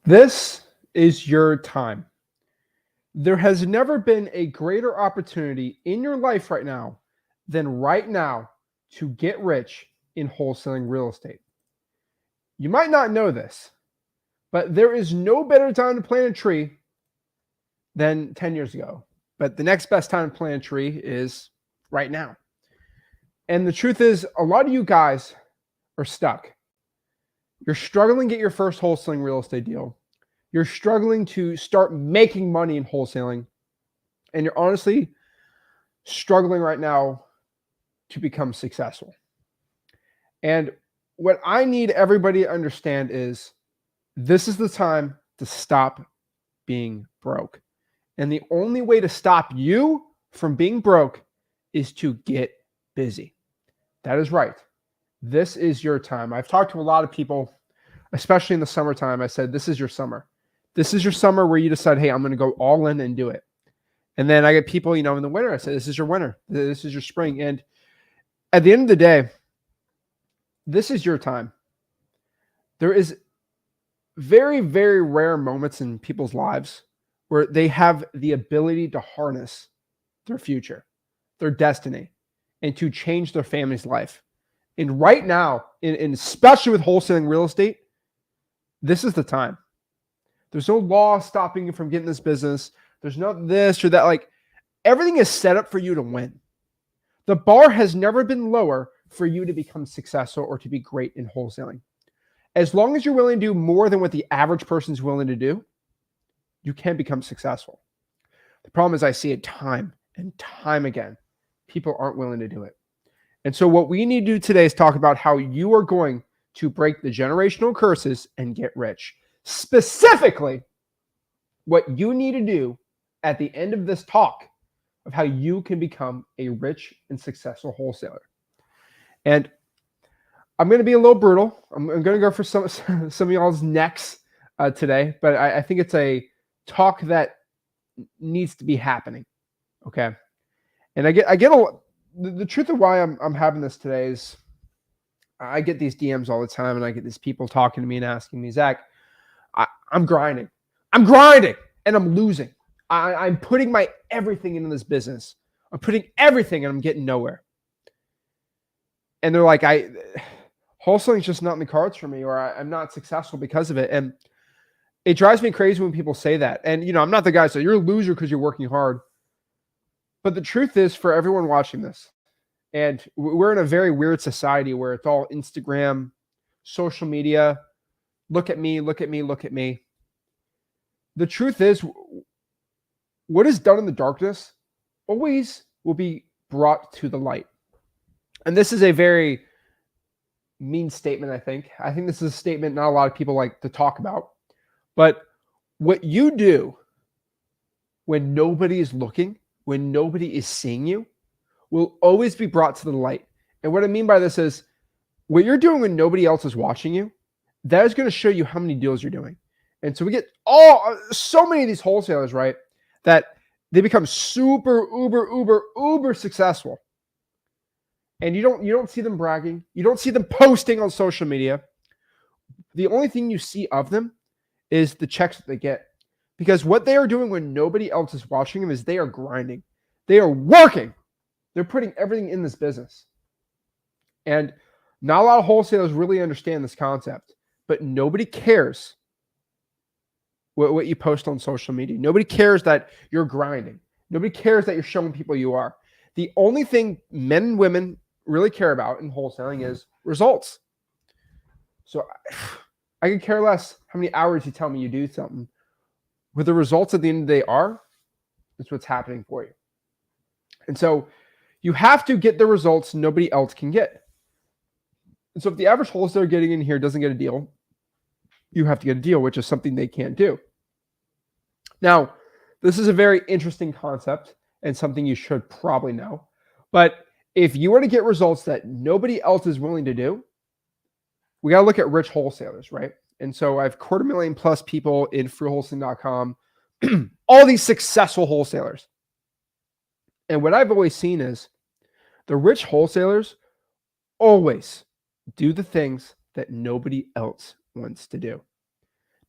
This is your time. There has never been a greater opportunity in your life right now than right now to get rich in wholesaling real estate. You might not know this, but there is no better time to plant a tree than 10 years ago. But the next best time to plant a tree is right now. And the truth is, a lot of you guys are stuck. You're struggling to get your first wholesaling real estate deal. You're struggling to start making money in wholesaling. And you're honestly struggling right now to become successful. And what I need everybody to understand is this is the time to stop being broke. And the only way to stop you from being broke is to get busy. That is right. This is your time. I've talked to a lot of people, especially in the summertime. I said, this is your summer. This is your summer where you decide, hey, I'm going to go all in and do it. And then I get people, in the winter, I say, this is your winter. This is your spring. And at the end of the day, this is your time. There is very, very rare moments in people's lives where they have the ability to harness their future, their destiny, and to change their family's life. And right now, and especially with wholesaling real estate, this is the time. There's no law stopping you from getting this business. There's no this or that. Like, everything is set up for you to win. The bar has never been lower for you to become successful or to be great in wholesaling. As long as you're willing to do more than what the average person's willing to do, you can become successful. The problem is I see it time and time again. People aren't willing to do it. And so what we need to do today is talk about how you are going to break the generational curses and get rich. Specifically, what you need to do at the end of this talk of how you can become a rich and successful wholesaler. And I'm going to be a little brutal. I'm going to go for some of y'all's necks today, but I think it's a talk that needs to be happening. Okay. And I get the truth of why I'm having this today is I get these DMs all the time, and I get these people talking to me and asking me, Zach, I'm grinding, and I'm losing. I'm putting my everything into this business. I'm putting everything, and I'm getting nowhere. And they're like, wholesaling's just not in the cards for me, or I'm not successful because of it. And it drives me crazy when people say that. And, I'm not the guy, so you're a loser because you're working hard. But the truth is, for everyone watching this, and we're in a very weird society where it's all Instagram, social media, look at me, look at me, look at me. The truth is, what is done in the darkness always will be brought to the light. And this is a very mean statement, I think. I think this is a statement not a lot of people like to talk about. But what you do when nobody is looking, when nobody is seeing you, will always be brought to the light. And what I mean by this is, what you're doing when nobody else is watching you, that is going to show you how many deals you're doing. And so we get so many of these wholesalers, right, that they become super, uber successful. And you don't see them bragging. You don't see them posting on social media. The only thing you see of them is the checks that they get. Because what they are doing when nobody else is watching them is they are grinding. They are working. They're putting everything in this business. And not a lot of wholesalers really understand this concept, but nobody cares what you post on social media. Nobody cares that you're grinding. Nobody cares that you're showing people you are. The only thing men and women really care about in wholesaling is results. So I could care less how many hours you tell me you do something. What the results at the end of the day are, that's what's happening for you. And so you have to get the results nobody else can get. And so if the average wholesaler getting in here doesn't get a deal, you have to get a deal, which is something they can't do. Now, this is a very interesting concept and something you should probably know. But if you were to get results that nobody else is willing to do, we got to look at rich wholesalers, right? And so I have 250,000+ people in freewholesaling.com, all these successful wholesalers. And what I've always seen is the rich wholesalers always do the things that nobody else wants to do.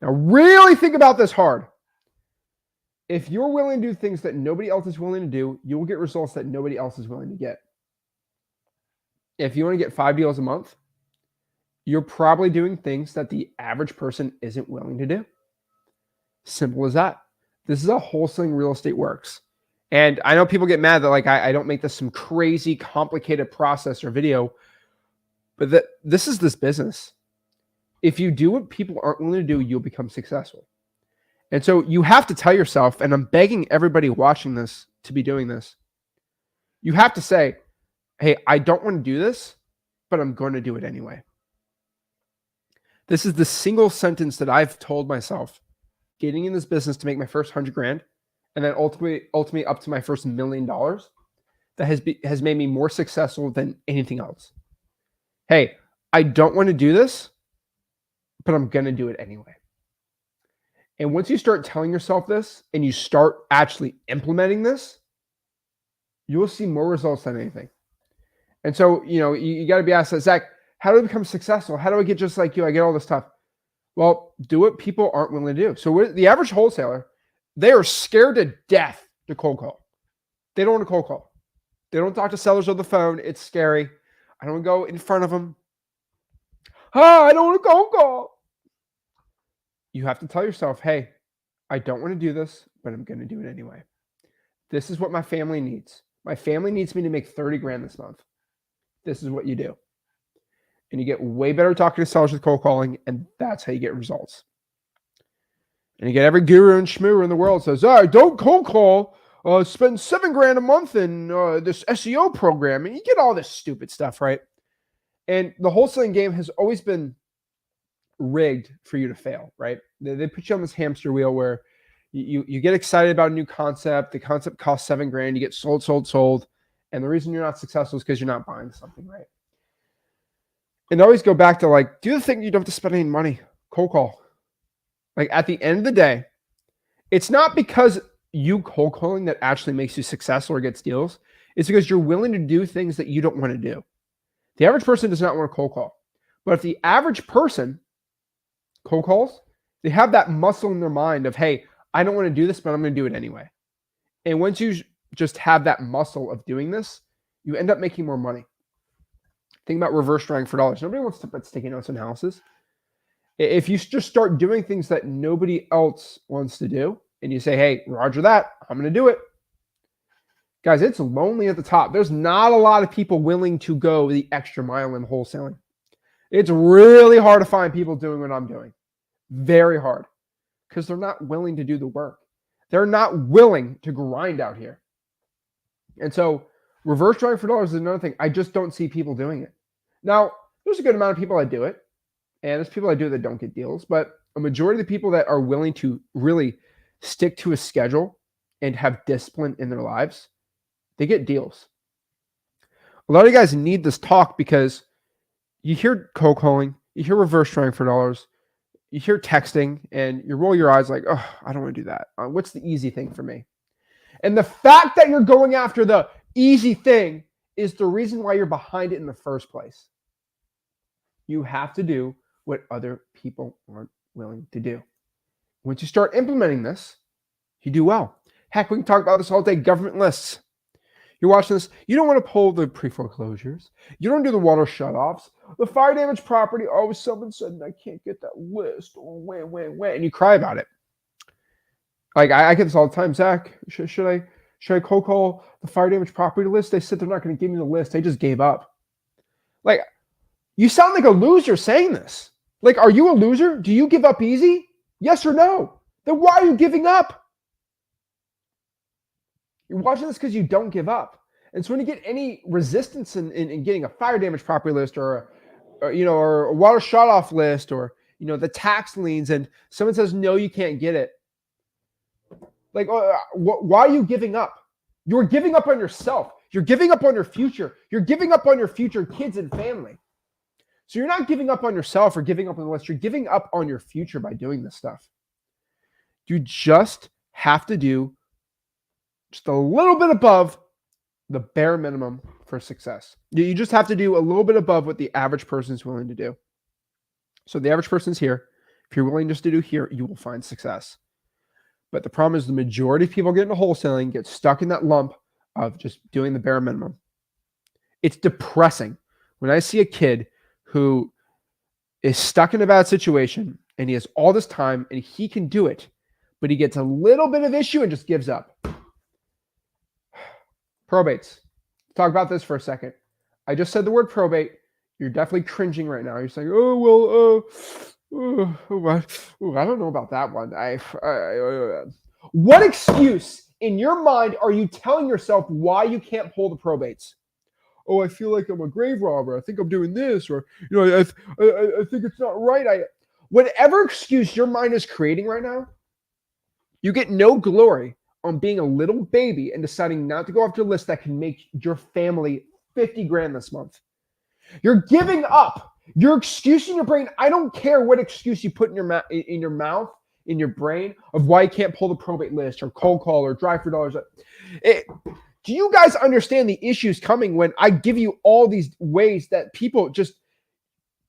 Now, really think about this hard. If you're willing to do things that nobody else is willing to do, you will get results that nobody else is willing to get. If you want to get 5 deals a month, you're probably doing things that the average person isn't willing to do. Simple as that. This is how wholesaling real estate works. And I know people get mad that I don't make this some crazy complicated process or video, but this is this business. If you do what people aren't willing to do, you'll become successful. And so you have to tell yourself, and I'm begging everybody watching this to be doing this. You have to say, hey, I don't want to do this, but I'm going to do it anyway. This is the single sentence that I've told myself getting in this business to make my first 100 grand and then ultimately up to my first $1 million that has made me more successful than anything else. Hey, I don't want to do this, but I'm going to do it anyway. And once you start telling yourself this and you start actually implementing this, you will see more results than anything. And so, you got to be asked, Zach, how do I become successful? How do I get just like you? I get all this stuff. Well, do what people aren't willing to do. So the average wholesaler, they are scared to death to cold call. They don't want to cold call. They don't talk to sellers on the phone. It's scary. I don't want to go in front of them. I don't want to cold call. You have to tell yourself, hey, I don't want to do this, but I'm going to do it anyway. This is what my family needs. My family needs me to make 30 grand this month. This is what you do. And you get way better talking to sellers with cold calling, and that's how you get results. And you get every guru and schmoo in the world says, don't cold call, spend $7 grand a month in this SEO program, and you get all this stupid stuff, right? And the wholesaling game has always been rigged for you to fail, right? They put you on this hamster wheel where you get excited about a new concept. The concept costs $7 grand. You get sold. And the reason you're not successful is because you're not buying something, right? And always go back to do the thing you don't have to spend any money. Cold call. At the end of the day, it's not because you cold calling that actually makes you successful or gets deals. It's because you're willing to do things that you don't want to do. The average person does not want to cold call. But if the average person cold calls, they have that muscle in their mind of, hey, I don't want to do this, but I'm going to do it anyway. And once you just have that muscle of doing this, you end up making more money. Think about reverse drawing for dollars. Nobody wants to put sticky notes in houses. If you just start doing things that nobody else wants to do, and you say, hey, roger that, I'm going to do it. Guys, it's lonely at the top. There's not a lot of people willing to go the extra mile in wholesaling. It's really hard to find people doing what I'm doing. Very hard. Because they're not willing to do the work. They're not willing to grind out here. And so reverse drawing for dollars is another thing. I just don't see people doing it. Now, there's a good amount of people that do it. And there's people that do it that don't get deals. But a majority of the people that are willing to really stick to a schedule and have discipline in their lives, they get deals. A lot of you guys need this talk because you hear cold calling, you hear reverse drawing for dollars, you hear texting, and you roll your eyes like, oh, I don't want to do that. What's the easy thing for me? And the fact that you're going after the easy thing is the reason why you're behind it in the first place. You have to do what other people aren't willing to do. Once you start implementing this, you do well. Heck, we can talk about this all day. Government lists. You're watching this. You don't want to pull the pre-foreclosures. You don't do the water shutoffs. The fire damage property. Oh, someone said I can't get that list. Oh, when. And you cry about it. I get this all the time. Zach, should I cold call the fire damage property list? They said they're not going to give me the list. They just gave up. You sound like a loser saying this. Are you a loser? Do you give up easy? Yes or no? Then why are you giving up? You're watching this because you don't give up. And so when you get any resistance in getting a fire damage property list or a water shut off list or, the tax liens and someone says, no, you can't get it. Why are you giving up? You're giving up on yourself. You're giving up on your future. You're giving up on your future kids and family. So you're not giving up on yourself or giving up on the list. You're giving up on your future by doing this stuff. You just have to do just a little bit above the bare minimum for success. You just have to do a little bit above what the average person is willing to do. So the average person's here. If you're willing just to do here, you will find success. But the problem is the majority of people get into wholesaling, get stuck in that lump of just doing the bare minimum. It's depressing when I see a kid who is stuck in a bad situation and he has all this time and he can do it, but he gets a little bit of issue and just gives up. Probates. Talk about this for a second. I just said the word probate. You're definitely cringing right now. You're saying, "Oh well, I don't know about that one." What excuse in your mind are you telling yourself why you can't pull the probates? Oh, I feel like I'm a grave robber. I think I'm doing this, or I think it's not right. Whatever excuse your mind is creating right now, you get no glory on being a little baby and deciding not to go after a list that can make your family 50 grand this month. You're giving up. Your excuse in your brain. I don't care what excuse you put in your mouth, in your brain of why you can't pull the probate list or cold call or drive for dollars. Do you guys understand the issues coming when I give you all these ways that people just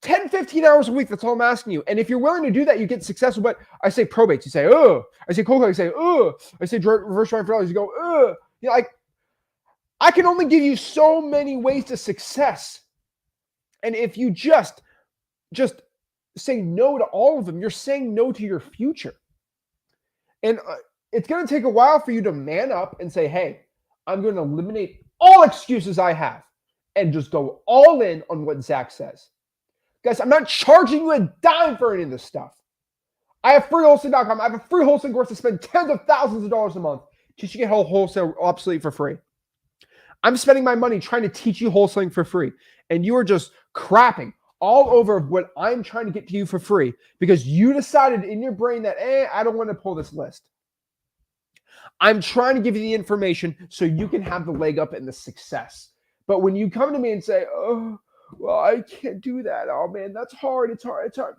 10, 15 hours a week? That's all I'm asking you. And if you're willing to do that, you get successful. But I say probates, you say, oh. I say cold call, you say, oh. I say reverse drive for dollars, you go, oh. I can only give you so many ways to success. And if you just say no to all of them, you're saying no to your future. And it's going to take a while for you to man up and say, hey, I'm going to eliminate all excuses I have and just go all in on what Zach says. Guys, I'm not charging you a dime for any of this stuff. I have freewholesaling.com. I have a free wholesaling course to spend tens of thousands of dollars a month teach you wholesale obsolete for free. I'm spending my money trying to teach you wholesaling for free, and you are just crapping all over what I'm trying to get to you for free because you decided in your brain that, I don't want to pull this list. I'm trying to give you the information so you can have the leg up and the success. But when you come to me and say, oh, well, I can't do that. Oh, man, that's hard. It's hard. It's hard.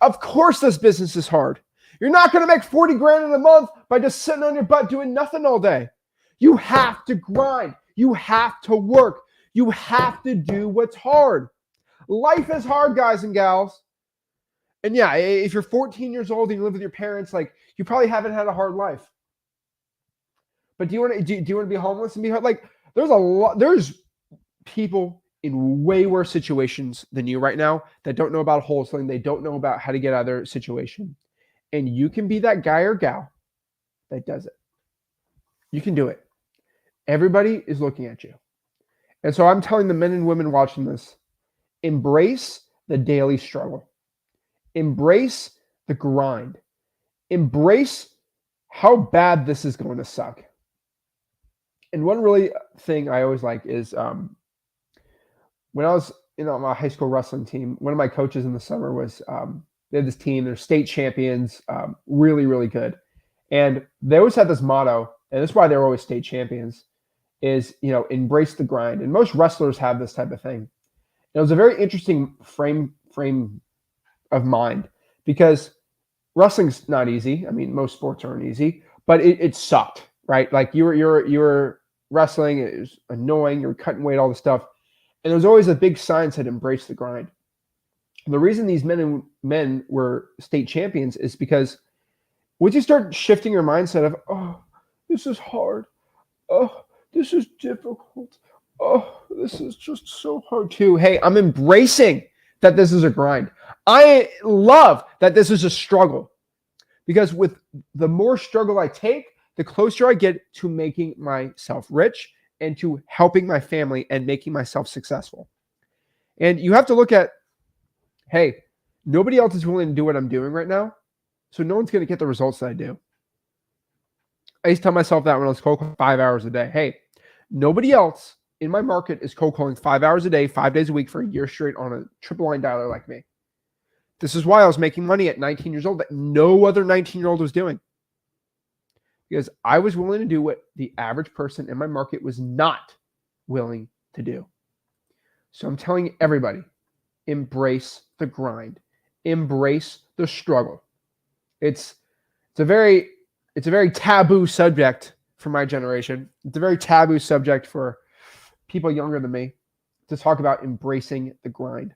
Of course this business is hard. You're not going to make 40 grand in a month by just sitting on your butt doing nothing all day. You have to grind. You have to work. You have to do what's hard. Life is hard, guys and gals. And yeah, if you're 14 years old and you live with your parents, you probably haven't had a hard life. But do you want to be homeless and be hard? There's people in way worse situations than you right now that don't know about wholesaling. They don't know about how to get out of their situation. And you can be that guy or gal that does it. You can do it. Everybody is looking at you. And so I'm telling the men and women watching this, embrace the daily struggle. Embrace the grind. Embrace how bad this is going to suck. And one really thing I always like is when I was on my high school wrestling team, one of my coaches in the summer was they had this team, they're state champions, really, really good. And they always had this motto, and that's why they're always state champions, is, embrace the grind. And most wrestlers have this type of thing. And it was a very interesting frame of mind because wrestling's not easy. I mean, most sports aren't easy, but it sucked, right? Like you were wrestling, it was annoying, you were cutting weight, all the stuff. And there was always a big sign that said, embrace the grind. And the reason these men were state champions is because once you start shifting your mindset of, oh, this is hard. Oh, this is difficult. Oh, this is just so hard too. Hey, I'm embracing that this is a grind. I love that this is a struggle because with the more struggle I take, the closer I get to making myself rich and to helping my family and making myself successful. And you have to look at, hey, nobody else is willing to do what I'm doing right now, so no one's going to get the results that I do. I used to tell myself that when I was cold calling 5 hours a day. Hey, nobody else in my market is cold calling 5 hours a day, 5 days a week for a year straight on a triple line dialer like me. This is why I was making money at 19 years old that no other 19-year-old was doing. Because I was willing to do what the average person in my market was not willing to do. So I'm telling everybody, embrace the grind. Embrace the struggle. It's a very taboo subject for my generation. It's a very taboo subject for people younger than me to talk about embracing the grind.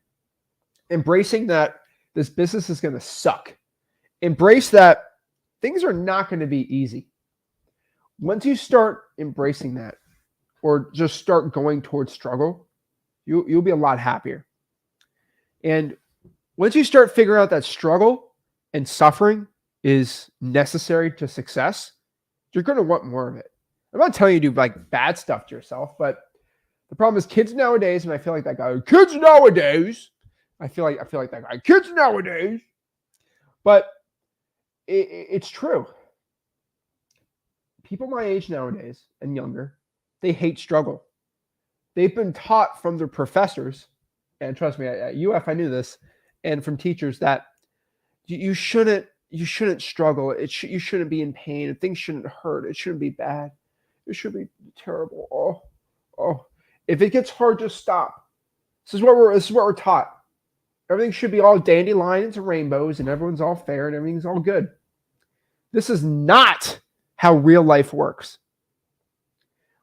Embracing that this business is going to suck. Embrace that things are not going to be easy. Once you start embracing that or just start going towards struggle, you'll be a lot happier. And once you start figuring out that struggle and suffering is necessary to success, you're going to want more of it. I'm not telling you to do like bad stuff to yourself, but the problem is kids nowadays, and I feel like that guy, kids nowadays. I feel like that guy, kids nowadays. But it's true. People my age nowadays and younger, they hate struggle. They've been taught from their professors, and trust me, at UF I knew this, and from teachers that you shouldn't struggle. You shouldn't be in pain. Things shouldn't hurt. It shouldn't be bad. It should be terrible. Oh. If it gets hard, just stop. This is what we're taught. Everything should be all dandelions and rainbows, and everyone's all fair, and everything's all good. This is not how real life works.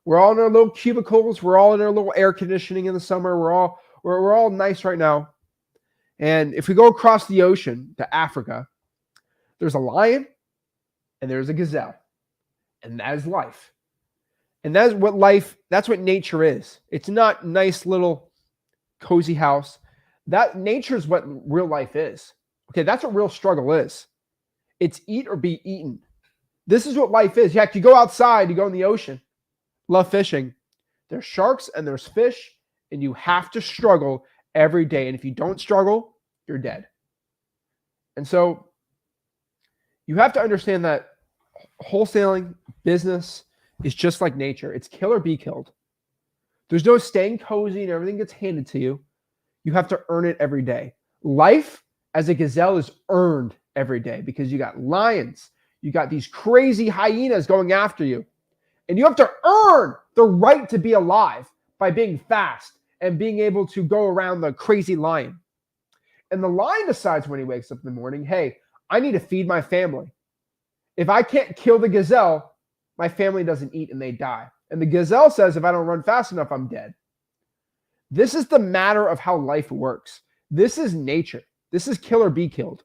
We're all in our little cubicles. We're all in our little air conditioning in the summer. We're all nice right now. And if we go across the ocean to Africa, there's a lion and there's a gazelle, and that is life. And that's what nature is. It's not nice little cozy house. That nature is what real life is. Okay, that's what real struggle is. It's eat or be eaten. This is what life is. You go outside, you go in the ocean. Love fishing. There's sharks and there's fish, and you have to struggle every day. And if you don't struggle, you're dead. And so you have to understand that wholesaling business is just like nature. It's kill or be killed. There's no staying cozy and everything gets handed to you. You have to earn it every day. Life as a gazelle is earned every day because you got lions. You got these crazy hyenas going after you. And you have to earn the right to be alive by being fast and being able to go around the crazy lion. And the lion decides when he wakes up in the morning, hey, I need to feed my family. If I can't kill the gazelle, my family doesn't eat and they die. And the gazelle says, if I don't run fast enough, I'm dead. This is the matter of how life works. This is nature. This is kill or be killed.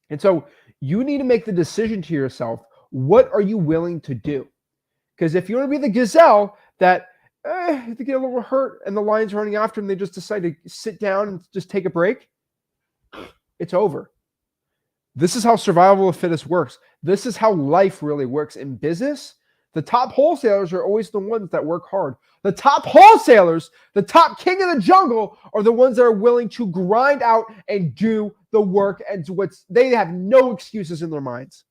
And so you need to make the decision to yourself, what are you willing to do? Because if you want to be the gazelle that they get a little hurt and the lion's running after them, they just decide to sit down and just take a break, it's over. This is how survival of the fittest works. This is how life really works. In business, the top wholesalers are always the ones that work hard. The top wholesalers, the top king of the jungle, are the ones that are willing to grind out and do the work. And they have no excuses in their minds.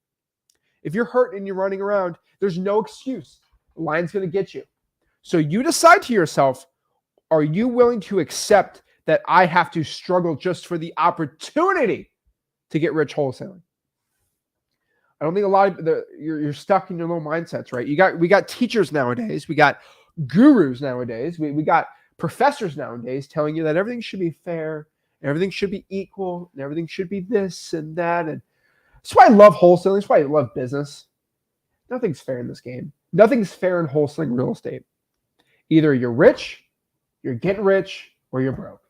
If you're hurt and you're running around, there's no excuse. The lion's going to get you. So you decide to yourself, are you willing to accept that I have to struggle just for the opportunity to get rich wholesaling? I don't think a lot of you're stuck in your little mindsets, right? We got teachers nowadays, we got gurus nowadays, we got professors nowadays telling you that everything should be fair, everything should be equal, and everything should be this and that. And that's why I love wholesaling. That's why I love business. Nothing's fair in this game. Nothing's fair in wholesaling real estate. Either you're rich, you're getting rich, or you're broke.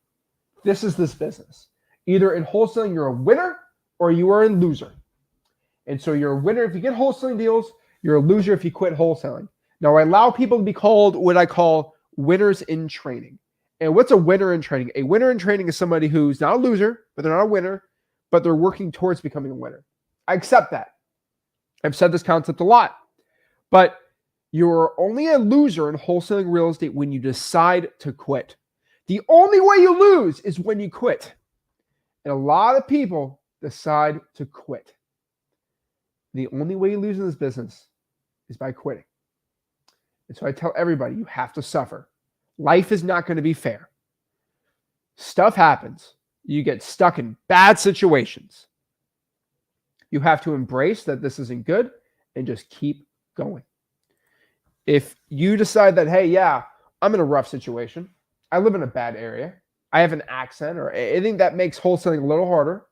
This is this business. Either in wholesaling, you're a winner or you are a loser. And so you're a winner if you get wholesaling deals. You're a loser if you quit wholesaling. Now, I allow people to be called what I call winners in training. And what's a winner in training? A winner in training is somebody who's not a loser, but they're not a winner, but they're working towards becoming a winner. I accept that. I've said this concept a lot. But you're only a loser in wholesaling real estate when you decide to quit. The only way you lose is when you quit. And a lot of people decide to quit. The only way you lose in this business is by quitting. And so I tell everybody, you have to suffer. Life is not going to be fair. Stuff happens. You get stuck in bad situations. You have to embrace that this isn't good and just keep going. If you decide that, hey, yeah, I'm in a rough situation. I live in a bad area. I have an accent or anything that makes wholesaling a little harder.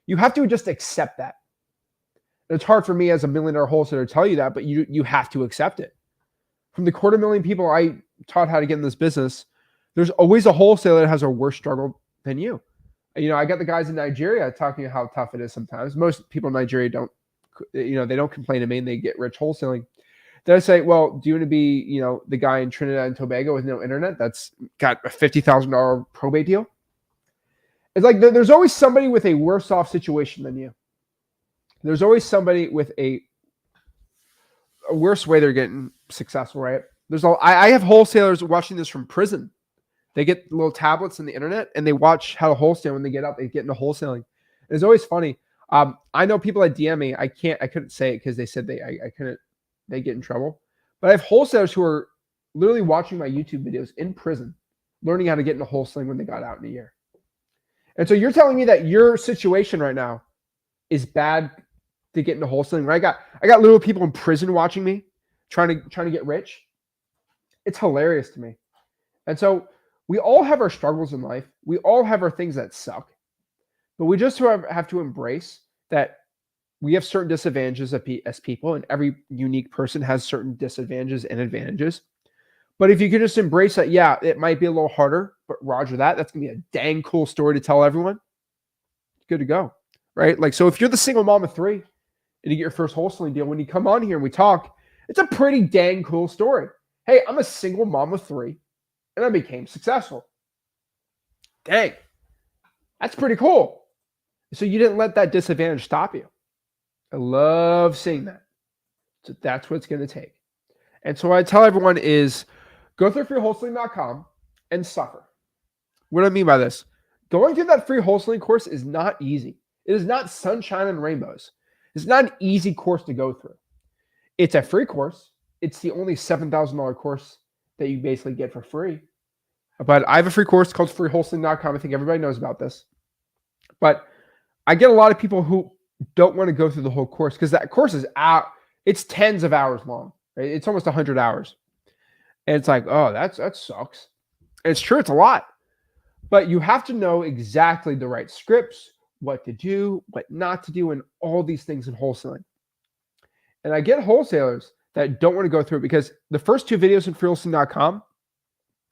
You have to just accept that. It's hard for me as a millionaire wholesaler to tell you that, but you have to accept it. From the 250,000 people I taught how to get in this business, there's always a wholesaler that has a worse struggle than you. I got the guys in Nigeria talking about how tough it is sometimes. Most people in Nigeria don't, they don't complain to me and they get rich wholesaling. Then I say, well, do you want to be, the guy in Trinidad and Tobago with no internet that's got a $50,000 probate deal? It's like there's always somebody with a worse off situation than you. There's always somebody with a worse way they're getting successful, right? I have wholesalers watching this from prison. They get little tablets on the internet and they watch how to wholesale. When they get out, they get into wholesaling. And it's always funny. I know people that DM me. I couldn't say it because they said I couldn't. They get in trouble. But I have wholesalers who are literally watching my YouTube videos in prison, learning how to get into wholesaling when they got out in a year. And so you're telling me that your situation right now is bad to get into wholesaling, right? I got little people in prison watching me, trying to get rich. It's hilarious to me. And so we all have our struggles in life. We all have our things that suck. But we just have to embrace that we have certain disadvantages as people, and every unique person has certain disadvantages and advantages. But if you can just embrace that, yeah, it might be a little harder, but roger that. That's going to be a dang cool story to tell everyone. Good to go, right? Like, so if you're the single mom of 3 and you get your first wholesaling deal, when you come on here and we talk, it's a pretty dang cool story. Hey, I'm a single mom of 3 and I became successful. Dang, that's pretty cool. So you didn't let that disadvantage stop you. I love seeing that. So that's what it's going to take. And so what I tell everyone is go through freewholesaling.com and suffer. What do I mean by this? Going through that free wholesaling course is not easy. It is not sunshine and rainbows. It's not an easy course to go through. It's a free course. It's the only $7,000 course that you basically get for free. But I have a free course called freewholesaling.com. I think everybody knows about this. But I get a lot of people who don't want to go through the whole course because that course is out. It's tens of hours long. Right? It's almost 100 hours. And it's like, oh, that sucks. And it's true. It's a lot. But you have to know exactly the right scripts, what to do, what not to do, and all these things in wholesaling. And I get wholesalers that don't want to go through it because the first 2 videos in freewholesaling.com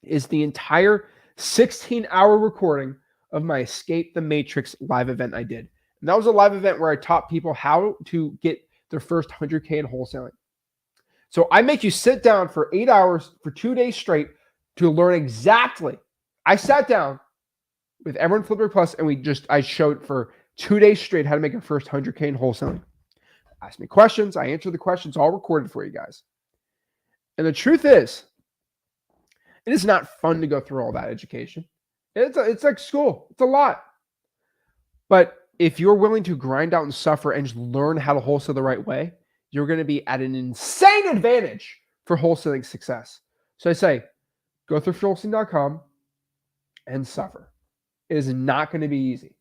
is the entire 16-hour recording of my Escape the Matrix live event I did. And that was a live event where I taught people how to get their first 100K in wholesaling. So I make you sit down for 8 hours for 2 days straight to learn exactly. I sat down with everyone Flipper Plus and I showed for 2 days straight how to make your first 100K in wholesaling. Ask me questions. I answer the questions, all recorded for you guys. And the truth is, it is not fun to go through all that education. It's like school. It's a lot. But if you're willing to grind out and suffer and just learn how to wholesale the right way, you're going to be at an insane advantage for wholesaling success. So I say, go through wholesaling.com and suffer. It is not going to be easy.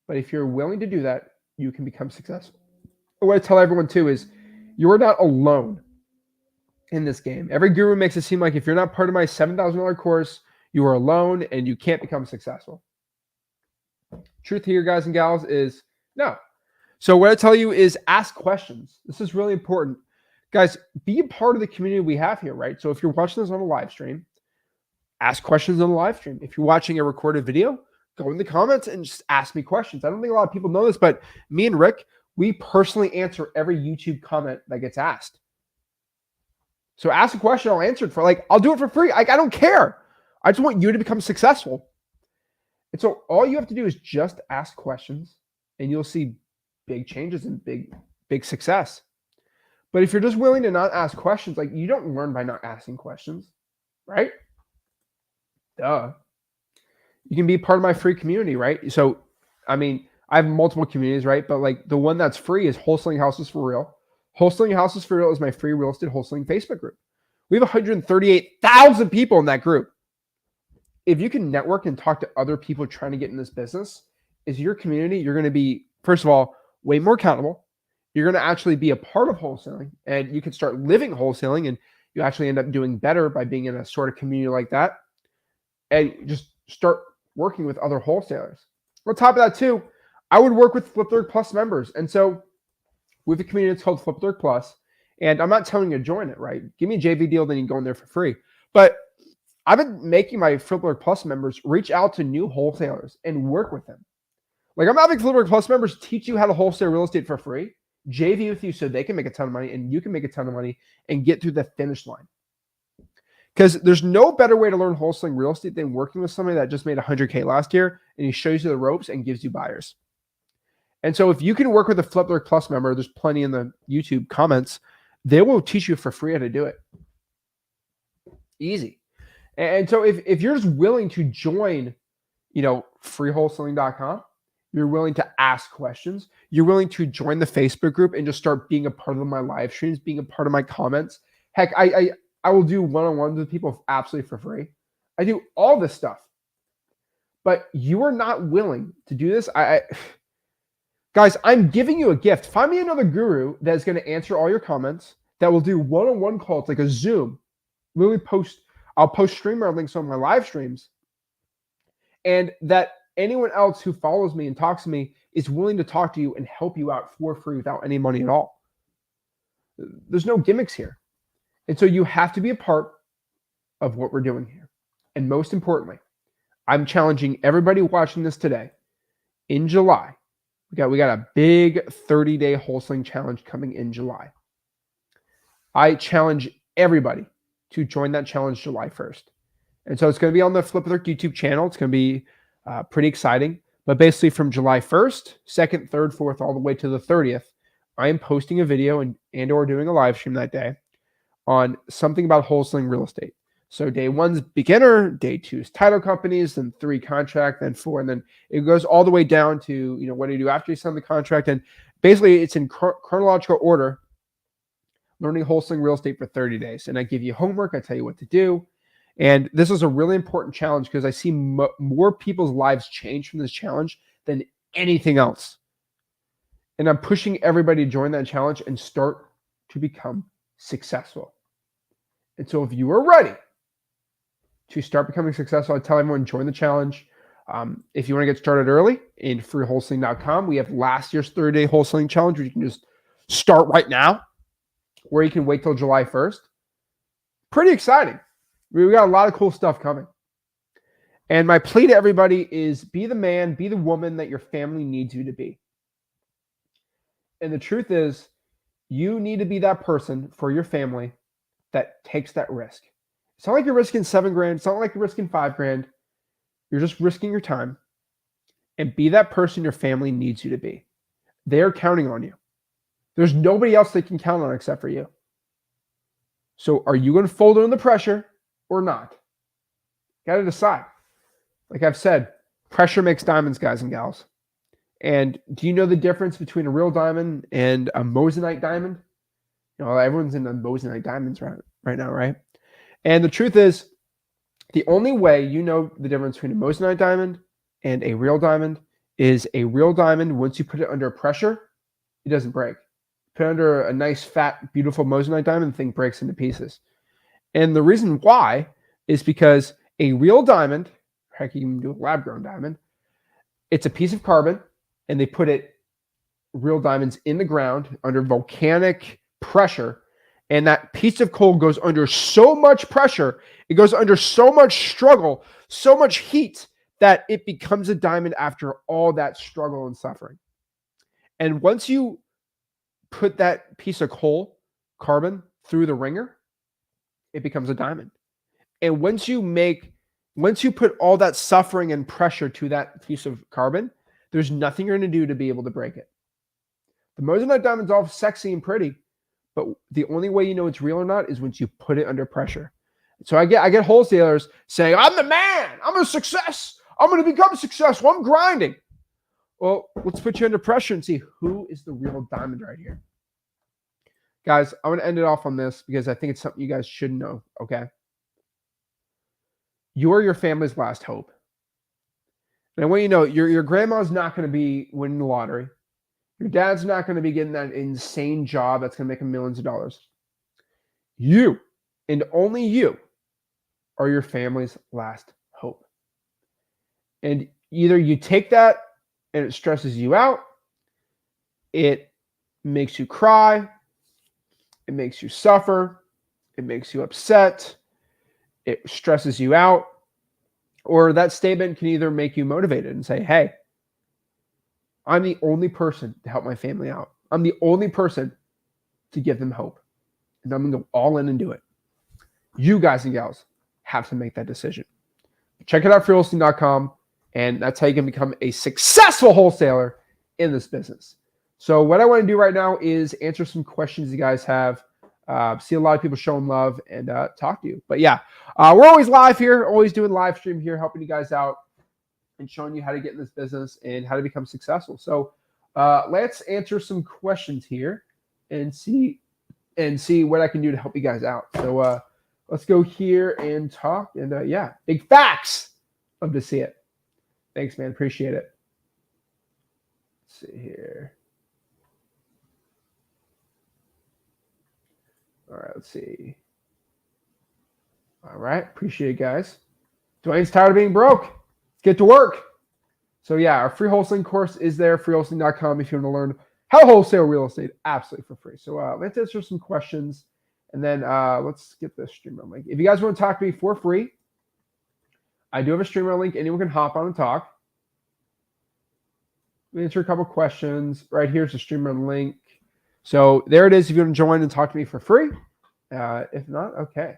But if you're willing to do that, you can become successful. What I tell everyone too is you're not alone in this game. Every guru makes it seem like if you're not part of my $7,000 course, you are alone and you can't become successful. Truth here, guys and gals, is no. So what I tell you is ask questions. This is really important. Guys, be a part of the community we have here, right? So if you're watching this on a live stream, ask questions on the live stream. If you're watching a recorded video, go in the comments and just ask me questions. I don't think a lot of people know this, but me and Rick, we personally answer every YouTube comment that gets asked. So ask a question, I'll answer it I'll do it for free. I don't care. I just want you to become successful. And so all you have to do is just ask questions and you'll see big changes and big success. But if you're just willing to not ask questions, you don't learn by not asking questions, right? Duh. You can be part of my free community, right? So, I have multiple communities, right? But the one that's free is Wholesaling Houses for Real. Wholesaling Houses for Real is my free real estate wholesaling Facebook group. We have 138,000 people in that group. If you can network and talk to other people trying to get in this business, is your community, you're going to be, first of all, way more accountable. You're going to actually be a part of wholesaling and you can start living wholesaling and you actually end up doing better by being in a sort of community like that. And just start working with other wholesalers. On top of that too, I would work with Flip30 Plus members. And so we have a community that's called Flip30 Plus. And I'm not telling you to join it, right? Give me a JV deal, then you can go in there for free. But I've been making my Flipboard Plus members reach out to new wholesalers and work with them. Like I'm having Flipboard Plus members teach you how to wholesale real estate for free, JV with you so they can make a ton of money and you can make a ton of money and get through the finish line. Because there's no better way to learn wholesaling real estate than working with somebody that just made 100K last year and he shows you the ropes and gives you buyers. And so if you can work with a Flipboard Plus member, there's plenty in the YouTube comments, they will teach you for free how to do it. Easy. And so if you're just willing to join, freewholesaling.com, you're willing to ask questions, you're willing to join the Facebook group and just start being a part of my live streams, being a part of my comments. Heck, I will do one-on-ones with people absolutely for free. I do all this stuff. But you are not willing to do this. Guys, I'm giving you a gift. Find me another guru that is going to answer all your comments, that will do one-on-one calls like a Zoom. I'll post streamer links on my live streams. And that anyone else who follows me and talks to me is willing to talk to you and help you out for free without any money at all. There's no gimmicks here. And so you have to be a part of what we're doing here. And most importantly, I'm challenging everybody watching this today. In July, we got a big 30-day wholesaling challenge coming in July. I challenge everybody to join that challenge July 1st. And so it's going to be on the Flip With Rick YouTube channel. It's going to be pretty exciting. But basically from July 1st, 2nd, 3rd, 4th, all the way to the 30th, I am posting a video and or doing a live stream that day on something about wholesaling real estate. So day 1's beginner, day 2's title companies, then 3 contract, then 4, and then it goes all the way down to, what do you do after you sign the contract? And basically it's in chronological order, learning wholesaling real estate for 30 days. And I give you homework, I tell you what to do. And this is a really important challenge because I see more people's lives change from this challenge than anything else. And I'm pushing everybody to join that challenge and start to become successful. And so if you are ready to start becoming successful, I tell everyone, join the challenge. If you want to get started early in freewholesaling.com, we have last year's 30-day wholesaling challenge where you can just start right now, or you can wait till July 1st. Pretty exciting. We got a lot of cool stuff coming. And my plea to everybody is be the man, be the woman that your family needs you to be. And the truth is, you need to be that person for your family that takes that risk. It's not like you're risking $7,000. It's not like you're risking $5,000. You're just risking your time. And be that person your family needs you to be. They're counting on you. There's nobody else they can count on except for you. So are you going to fold under the pressure or not? Got to decide. Like I've said, pressure makes diamonds, guys and gals. And do you know the difference between a real diamond and a moissanite diamond? Everyone's into moissanite diamonds right now, right? And the truth is, the only way you know the difference between a moissanite diamond and a real diamond is a real diamond, once you put it under pressure, it doesn't break. Put it under a nice, fat, beautiful moissanite diamond, the thing breaks into pieces. And the reason why is because a real diamond, heck, you can do a lab-grown diamond, it's a piece of carbon, and they put real diamonds in the ground under volcanic pressure, and that piece of coal goes under so much pressure, it goes under so much struggle, so much heat, that it becomes a diamond after all that struggle and suffering. And once you put that piece of coal, carbon, through the ringer, it becomes a diamond. And once you put all that suffering and pressure to that piece of carbon, there's nothing you're going to do to be able to break it. The moissanite diamond's all sexy and pretty, but the only way you know it's real or not is once you put it under pressure. So I get wholesalers saying, I'm the man, I'm a success, I'm going to become successful, I'm grinding. Well, let's put you under pressure and see who is the real diamond right here. Guys, I'm going to end it off on this because I think it's something you guys should know, okay? You are your family's last hope. And I want you to know, your grandma's not going to be winning the lottery. Your dad's not going to be getting that insane job that's going to make him millions of dollars. You, and only you, are your family's last hope. And either you take that and it stresses you out, it makes you cry, it makes you suffer, it makes you upset, it stresses you out, or that statement can either make you motivated and say, hey, I'm the only person to help my family out. I'm the only person to give them hope. And I'm going to go all in and do it. You guys and gals have to make that decision. Check it out, freewholesaling.com, and that's how you can become a successful wholesaler in this business. So what I want to do right now is answer some questions you guys have, see a lot of people showing love, and talk to you. But yeah, we're always live here, always doing live stream here, helping you guys out and showing you how to get in this business and how to become successful. So let's answer some questions here and see what I can do to help you guys out. So let's go here and talk. And yeah, big facts. Love to see it. Thanks, man. Appreciate it. Let's see here. All right, let's see. All right, appreciate it, guys. Dwayne's tired of being broke. Let's get to work. So yeah, our free wholesaling course is there, freewholesaling.com, if you want to learn how to wholesale real estate absolutely for free. So let's answer some questions, and then let's get the streamer link. If you guys want to talk to me for free, I do have a streamer link. Anyone can hop on and talk. Answer a couple questions. Right here's the streamer link. So there it is if you want to join and talk to me for free. If not, okay.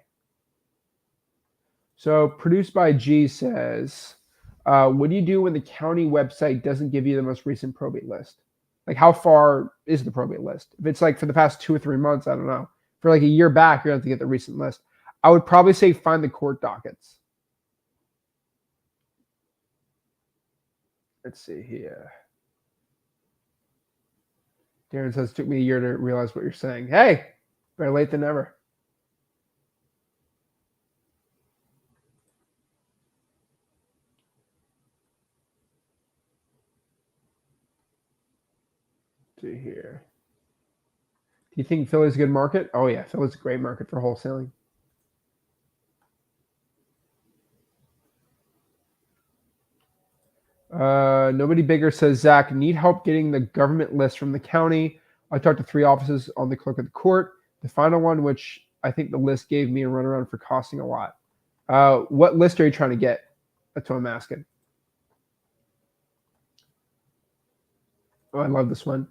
So produced by G says, what do you do when the county website doesn't give you the most recent probate list? Like, how far is the probate list? If it's like for the past 2 or 3 months, I don't know. For like a year back, you're going to have to get the recent list. I would probably say find the court dockets. Let's see here. Darren says, it took me a year to realize what you're saying. Hey, better late than never. Let's see here. Do you think Philly's a good market? Oh, yeah. Philly's a great market for wholesaling. Nobody bigger says, Zach, need help getting the government list from the county. I talked to 3 offices on the clerk of the court. The final one, which I think the list gave me a runaround for costing a lot. What list are you trying to get? That's what I'm asking. Oh, I love this one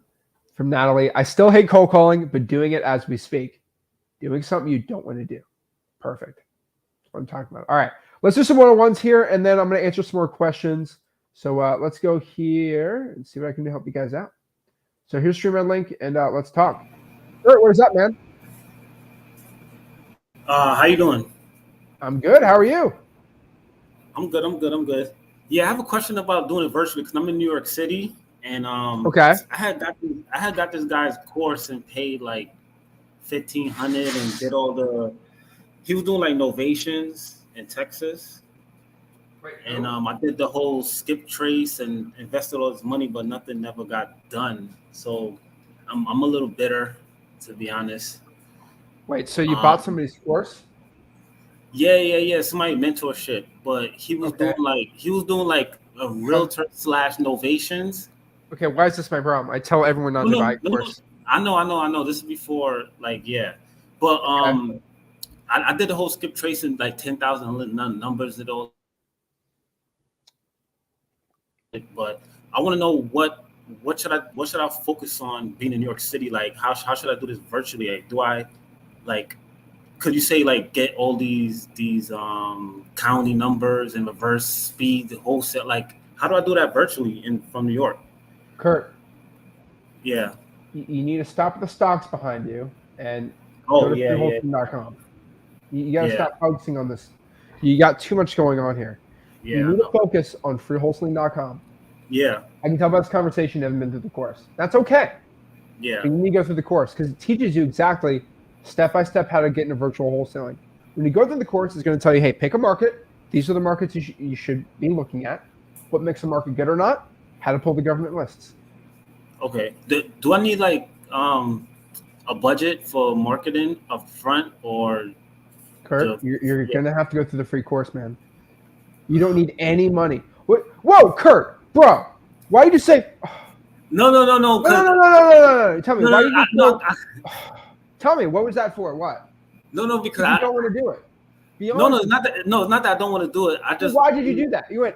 from Natalie. I still hate cold calling, but doing it as we speak. Doing something you don't want to do. Perfect. That's what I'm talking about. All right. Let's do some one-on-ones here, and then I'm going to answer some more questions. So let's go here and see what I can do to help you guys out. So here's streamer link, and let's talk. Kurt, where's up, man? How you doing? I'm good. How are you? I'm good. Yeah, I have a question about doing it virtually because I'm in New York City, and okay. I had got this guy's course and paid like $1,500 and did all the. He was doing like novations in Texas. And I did the whole skip trace and invested all this money, but nothing never got done. So I'm a little bitter, to be honest. Wait, so you bought somebody's course? Yeah. Somebody mentorship, but he was doing like a realtor / novations. Okay, why is this my problem? I tell everyone not to buy a course. I know. This is before, but I did the whole skip tracing, like 10,000 numbers and all. But I want to know what should I focus on being in New York City? Like how should I do this virtually? Like, do I could you say like get all these county numbers and reverse speed wholesale? Like how do I do that virtually from New York? Kurt. Yeah. You need to stop the stocks behind you and go to freewholesaling.com. You got to stop focusing on this. You got too much going on here. Yeah, you need to focus on freewholesaling.com. Yeah. I can tell by this conversation you haven't been through the course. That's okay. Yeah. But you need to go through the course because it teaches you exactly step-by-step how to get into virtual wholesaling. When you go through the course, it's going to tell you, hey, pick a market. These are the markets you should be looking at. What makes a market good or not? How to pull the government lists. Okay. Do I need like a budget for marketing up front or? Kurt, you're going to have to go through the free course, man. You don't need any money. Whoa, Kurt, bro. Why did you say? No. No. Tell me, why did you? Tell me, what was that for? What? No, because I don't want to do it. Be No, honest. it's not that. No, it's not that I don't want to do it. I just. Why did you do that? You went.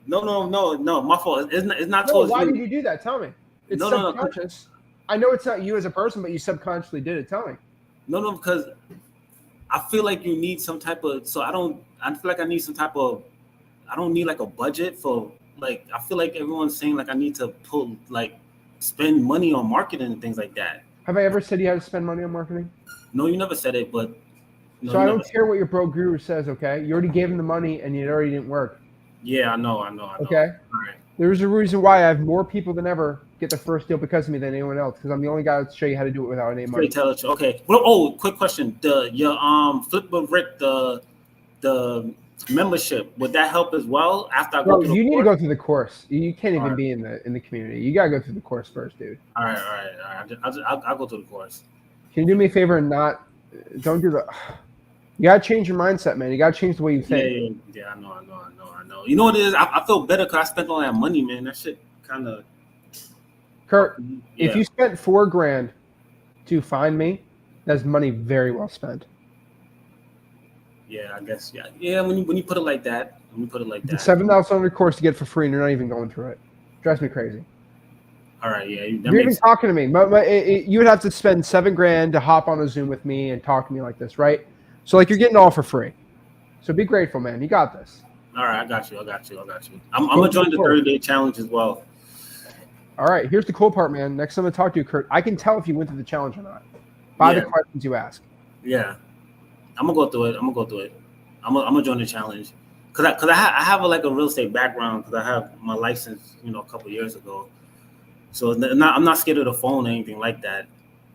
No. My fault. It's not No, towards why you. did you do that? Tell me. It's No. subconscious. I know it's not you as a person, but you subconsciously did it. Tell me. No, because I feel like you need some type of. So I feel like I need some type of. I don't need like a budget for like. I feel like everyone's saying like I need to pull like spend money on marketing and things like that. Have I ever said you had to spend money on marketing? No, you never said it, but no, So you I never don't care what your bro guru says. Okay, you already gave him the money, and it already didn't work. Yeah, I know. Okay. All right. There's a reason why I have more people than ever get the first deal because of me than anyone else. Because I'm the only guy to show you how to do it without any money. Okay. Well, quick question. Your Flip with Rick the membership, would that help as well after I go through the you need to course? go through the course. You can't even be in the community. You gotta go through the course first, dude. All right. I'll go through the course. Can you do me a favor and don't do the. You gotta change your mindset, man. You gotta change the way you think. Yeah. I know. You know what it is? I feel better because I spent all that money, man. That shit kind of. Kurt, if you spent $4,000 to find me, that's money very well spent. Yeah, I guess. Yeah. When you put it like that, It's a $7,000 course to get for free, and you're not even going through it. Drives me crazy. All right, yeah. You're even talking to me. You would have to spend $7,000 to hop on a Zoom with me and talk to me like this, right? So like you're getting all for free. So be grateful, man. You got this. All right, I got you. I'm gonna join the 30-day challenge as well. All right, here's the cool part, man. Next time I talk to you, Kurt, I can tell if you went through the challenge or not by the questions you ask. Yeah, I'm gonna go through it. I'm gonna join the challenge because I have a real estate background because I have my license, a couple years ago. So I'm not scared of the phone or anything like that.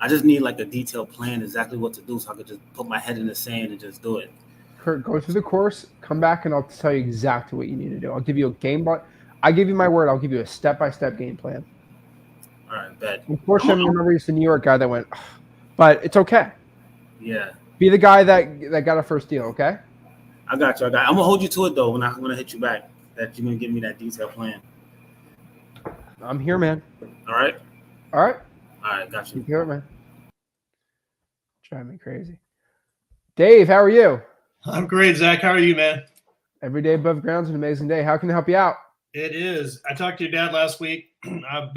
I just need like a detailed plan, exactly what to do, so I could just put my head in the sand and just do it. Kurt, go through the course, come back, and I'll tell you exactly what you need to do. I'll give you a game plan. I give you my word. I'll give you a step-by-step game plan. All right, bet. Unfortunately, I remember he's the New York guy that went, but it's okay. Yeah. Be the guy that got a first deal, okay? I got you. I'm gonna hold you to it though when I'm gonna hit you back. That you're gonna give me that detailed plan. I'm here, man. All right. All right. Got you. You hear it, man. Driving me crazy. Dave, how are you? I'm great, Zach. How are you, man? Every day above ground's an amazing day. How can I help you out? It is. I talked to your dad last week. I'm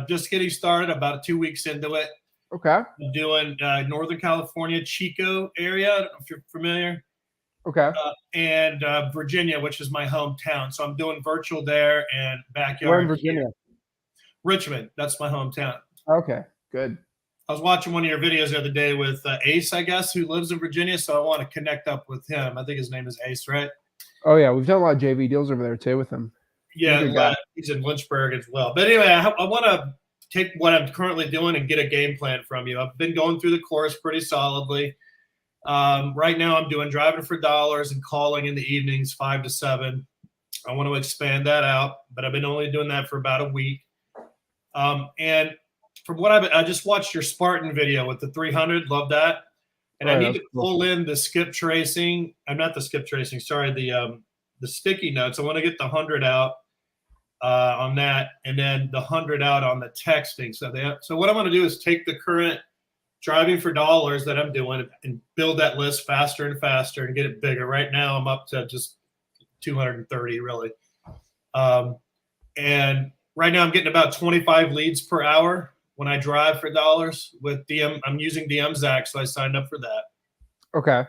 just getting started, about 2 weeks into it. Okay. I'm doing Northern California, Chico area. I don't know if you're familiar. Okay. And Virginia, which is my hometown. So I'm doing virtual there and backyard. Where in Virginia? Here. Richmond. That's my hometown. Okay. Good. I was watching one of your videos the other day with Ace, I guess, who lives in Virginia. So I want to connect up with him. I think his name is Ace, right? Oh, yeah. We've done a lot of JV deals over there, too, with him. Yeah, he's in Lynchburg as well. But anyway, I want to take what I'm currently doing and get a game plan from you. I've been going through the course pretty solidly. Right now, I'm doing driving for dollars and calling in the evenings, 5 to 7. I want to expand that out, but I've been only doing that for about a week. And from what I just watched your Spartan video with the 300, love that. And I need to pull in the skip tracing. I'm not the skip tracing. Sorry, the sticky notes. I want to get the 100 out on that, and then the 100 out on the texting. So what I'm going to do is take the current driving for dollars that I'm doing and build that list faster and faster and get it bigger. Right now, I'm up to just 230 really. And right now I'm getting about 25 leads per hour when I drive for dollars with DM. I'm using DM Zach, so I signed up for that. Okay.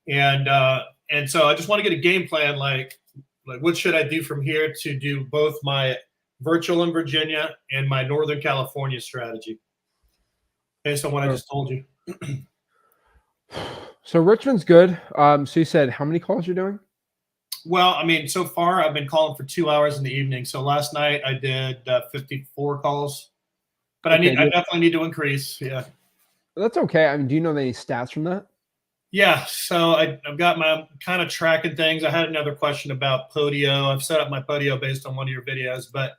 And so I just want to get a game plan, like what should I do from here to do both my virtual in Virginia and my Northern California strategy based on what I just told you. So Richmond's good. So you said how many calls you're doing? Well, I mean, so far I've been calling for 2 hours in the evening. So last night I did 54 calls, but I definitely need to increase. Yeah. That's okay. I mean, do you know any stats from that? Yeah. So I've got my kind of tracking things. I had another question about Podio. I've set up my Podio based on one of your videos, but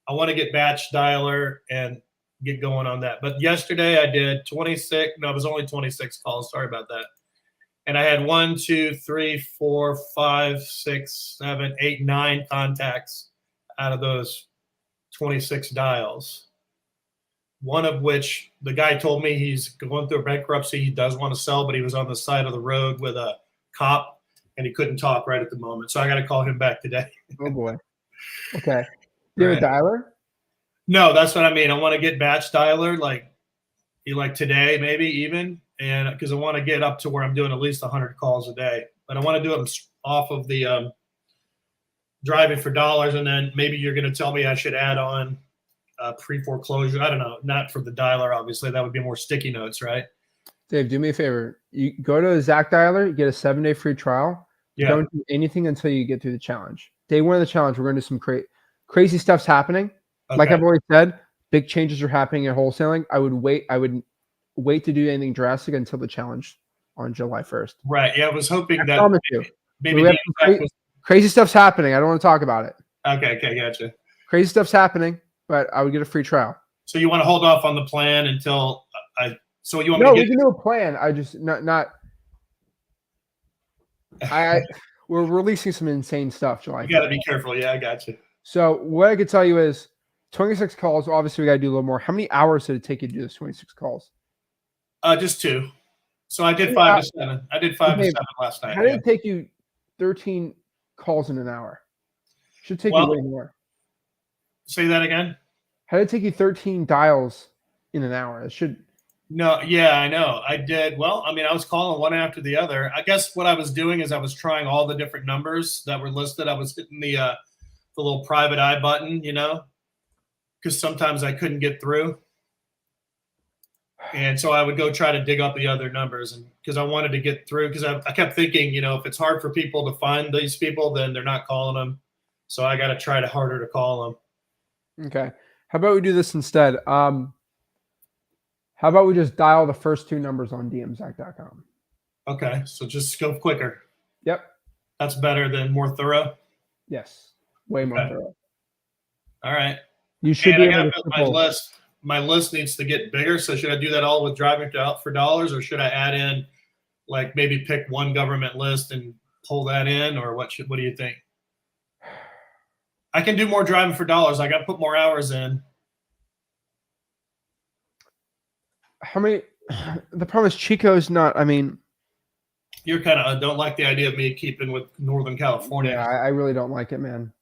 I want to get batch dialer and get going on that. But yesterday I did 26. No, it was only 26 calls. Sorry about that. And I had 1, 2, 3, 4, 5, 6, 7, 8, 9 contacts out of those 26 dials. one of which the guy told me he's going through a bankruptcy. He does want to sell, but he was on the side of the road with a cop and he couldn't talk right at the moment. So I got to call him back today. Oh boy. Okay. Do you have a dialer? No, that's what I mean. I want to get batch dialer like today, maybe even, and because I want to get up to where I'm doing at least 100 calls a day. But I want to do them off of the driving for dollars, and then maybe you're going to tell me I should add on pre-foreclosure. I don't know, not for the dialer, obviously. That would be more sticky notes, right? Dave, do me a favor. You go to Zach Dialer, you get a 7-day free trial. Yeah. Don't do anything until you get through the challenge. Day one of the challenge, we're going to do some crazy stuff's happening. Okay. Like I've always said, big changes are happening in wholesaling. I would wait to do anything drastic until the challenge on July 1st. Right. Yeah, I was hoping I that promise you. maybe Crazy stuff's happening. I don't want to talk about it. Okay, gotcha. Crazy stuff's happening, but I would get a free trial. So you want to hold off on the plan until so you want No, me to we can do a plan. I just we're releasing some insane stuff July. You got to be careful. Yeah, I got you. So what I could tell you is 26 calls. Obviously, we got to do a little more. How many hours did it take you to do this 26 calls? Just 2. So I did 5 to 7. I did 5 to 7 last night. How did it take you 13 calls in an hour? Should take you way more. Say that again. How did it take you 13 dials in an hour? It should. No, yeah, I know. I did. Well, I mean, I was calling one after the other. I guess what I was doing is I was trying all the different numbers that were listed. I was hitting the little private eye button, because sometimes I couldn't get through. And so I would go try to dig up the other numbers, and because I wanted to get through, because I kept thinking, if it's hard for people to find these people, then they're not calling them. So I got to try harder to call them. Okay. How about we do this instead? How about we just dial the first 2 numbers on dmzach.com? Okay. So just go quicker. Yep. That's better than more thorough. Yes. Way more thorough. All right. You should be able to my list. My list needs to get bigger. So should I do that all with driving for dollars, or should I add in, like maybe pick one government list and pull that in, or what do you think? I can do more driving for dollars. I got to put more hours in. How many? The problem is Chico's not. I mean, you're kind of don't like the idea of me keeping with Northern California. Yeah, I really don't like it, man.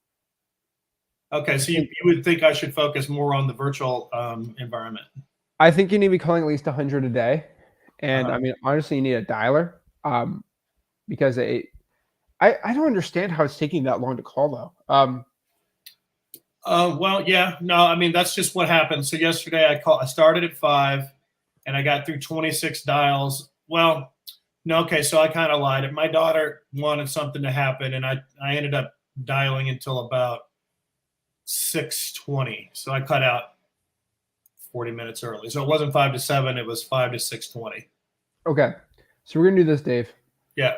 Okay, so you would think I should focus more on the virtual environment. I think you need to be calling at least 100 a day, and I mean, honestly, you need a dialer, because I don't understand how it's taking that long to call though. Well, yeah, no, I mean that's just what happened. So yesterday I started at 5, and I got through 26 dials. Well, no, okay, so I kind of lied. My daughter wanted something to happen, and I ended up dialing until about 6:20. So I cut out 40 minutes early. So it wasn't 5 to 7, it was 5 to 6:20. Okay. So we're gonna do this, Dave. Yeah.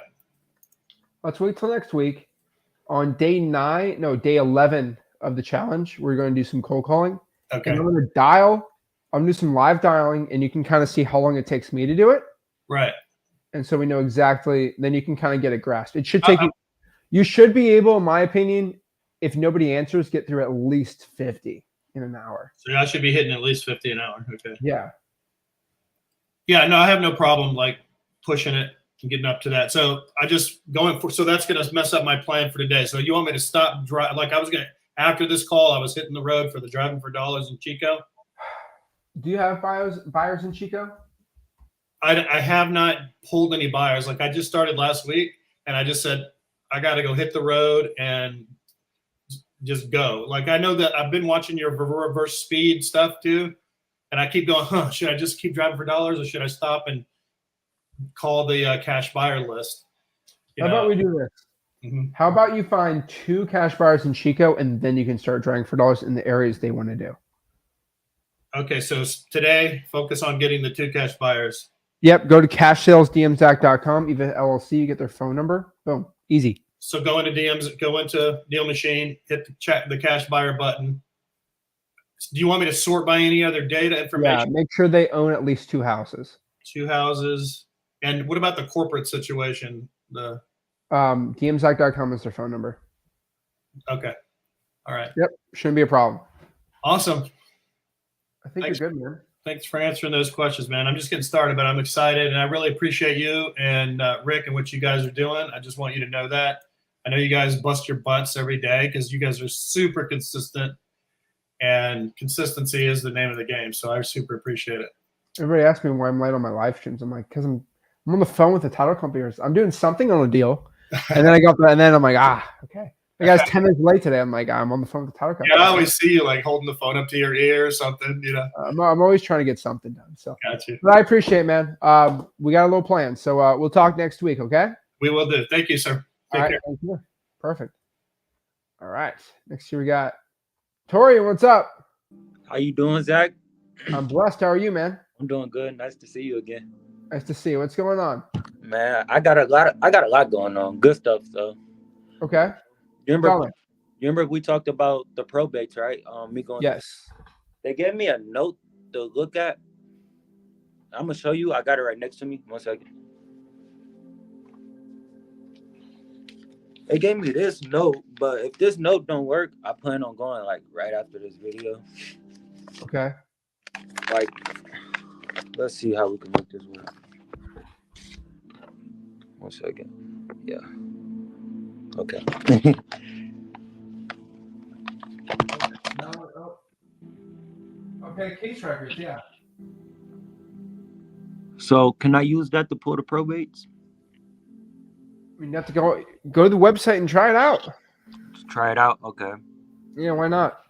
Let's wait till next week. On day 11 of the challenge, we're going to do some cold calling. Okay. And I'm going to dial. I'm going to do some live dialing, and you can kind of see how long it takes me to do it. Right. And so we know exactly. Then you can kind of get a grasp. It should take you. You should be able, in my opinion, if nobody answers, get through at least 50 in an hour. So I should be hitting at least 50 an hour. Okay. Yeah. Yeah. No, I have no problem like pushing it and getting up to that. So I just so that's going to mess up my plan for today. So you want me to stop like I was going to, after this call, I was hitting the road for the driving for dollars in Chico. Do you have buyers in Chico? I have not pulled any buyers. Like I just started last week, and I just said, I got to go hit the road and just go. Like I know that I've been watching your reverse speed stuff too. And I keep going, should I just keep driving for dollars, or should I stop and call the cash buyer list? How about we do this? Mm-hmm. How about you find 2 cash buyers in Chico, and then you can start driving for dollars in the areas they want to do. Okay, so today, focus on getting the 2 cash buyers. Yep, go to cashsalesdmzach.com, even LLC, you get their phone number. Boom, easy. So go into Deal Machine, hit the cash buyer button. Do you want me to sort by any other data information? Yeah, make sure they own at least 2 houses. 2 houses. And what about the corporate situation? DMZach.com is their phone number. Okay. All right. Yep, shouldn't be a problem. Awesome. I think you're good, man. Thanks for answering those questions, man. I'm just getting started, but I'm excited, and I really appreciate you and Rick and what you guys are doing. I just want you to know that. I know you guys bust your butts every day because you guys are super consistent, and consistency is the name of the game. So I super appreciate it. Everybody asks me why I'm late on my live streams. I'm like, because I'm on the phone with the title company. I'm doing something on a deal, and then I got and then I'm like, okay. The guy's 10 minutes late today. I'm like, I'm on the phone with the title company. Yeah, I always see you like holding the phone up to your ear or something, you know. I'm always trying to get something done. So, Gotcha. But I appreciate it, man. We got a little plan. So we'll talk next week, okay? We will do. Thank you, sir. Take care. Thank you. Perfect. All right. Next year we got Tori. What's up? How you doing, Zach? I'm blessed. How are you, man? I'm doing good. Nice to see you again. Nice to see you. What's going on? Man, I got a lot going on. Good stuff, though. Okay. You remember we talked about the probates, right? Me going. Yes. They gave me a note to look at. I'm gonna show you. I got it right next to me. 1 second. They gave me this note, but if this note don't work, I plan on going like right after this video. Okay. Like, let's see how we can make this work. 1 second. Yeah. Okay. Okay, case records, yeah. So can I use that to pull the probates? I mean, you have to go to the website and try it out. Just try it out. Okay. Yeah, why not?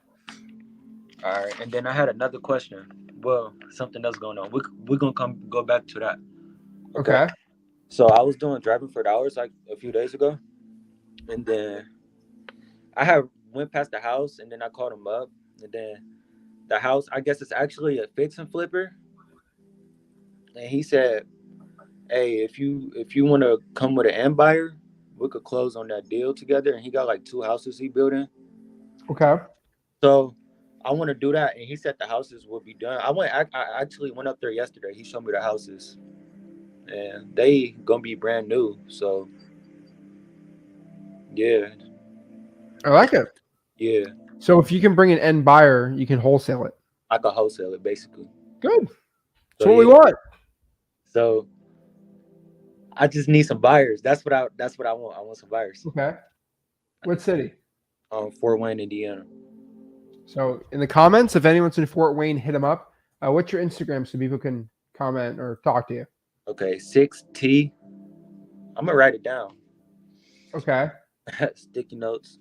All right. And then I had another question. Well, something else going on. We're gonna go back to that. Okay. So I was doing driving for the hours like a few days ago, and then I went past the house, and then I called him up, and then the house, I guess it's actually a fix and flipper, and he said, "Hey, if you want to come with an end buyer, we could close on that deal together." And he got like 2 houses he building. Okay. So I want to do that, and he said the houses will be done. I actually went up there yesterday. He showed me the houses, and they gonna be brand new. So yeah, I like it. yeah, So if you can bring an end buyer, you can wholesale it. I could wholesale it basically. Good. That's So, what we want. So I just need some buyers. That's what I want. I want some buyers. Okay. What city? Fort Wayne, Indiana. So in the comments, if anyone's in Fort Wayne, hit them up. What's your Instagram so people can comment or talk to you? Okay, 6T. I'm gonna write it down. Okay. Sticky notes.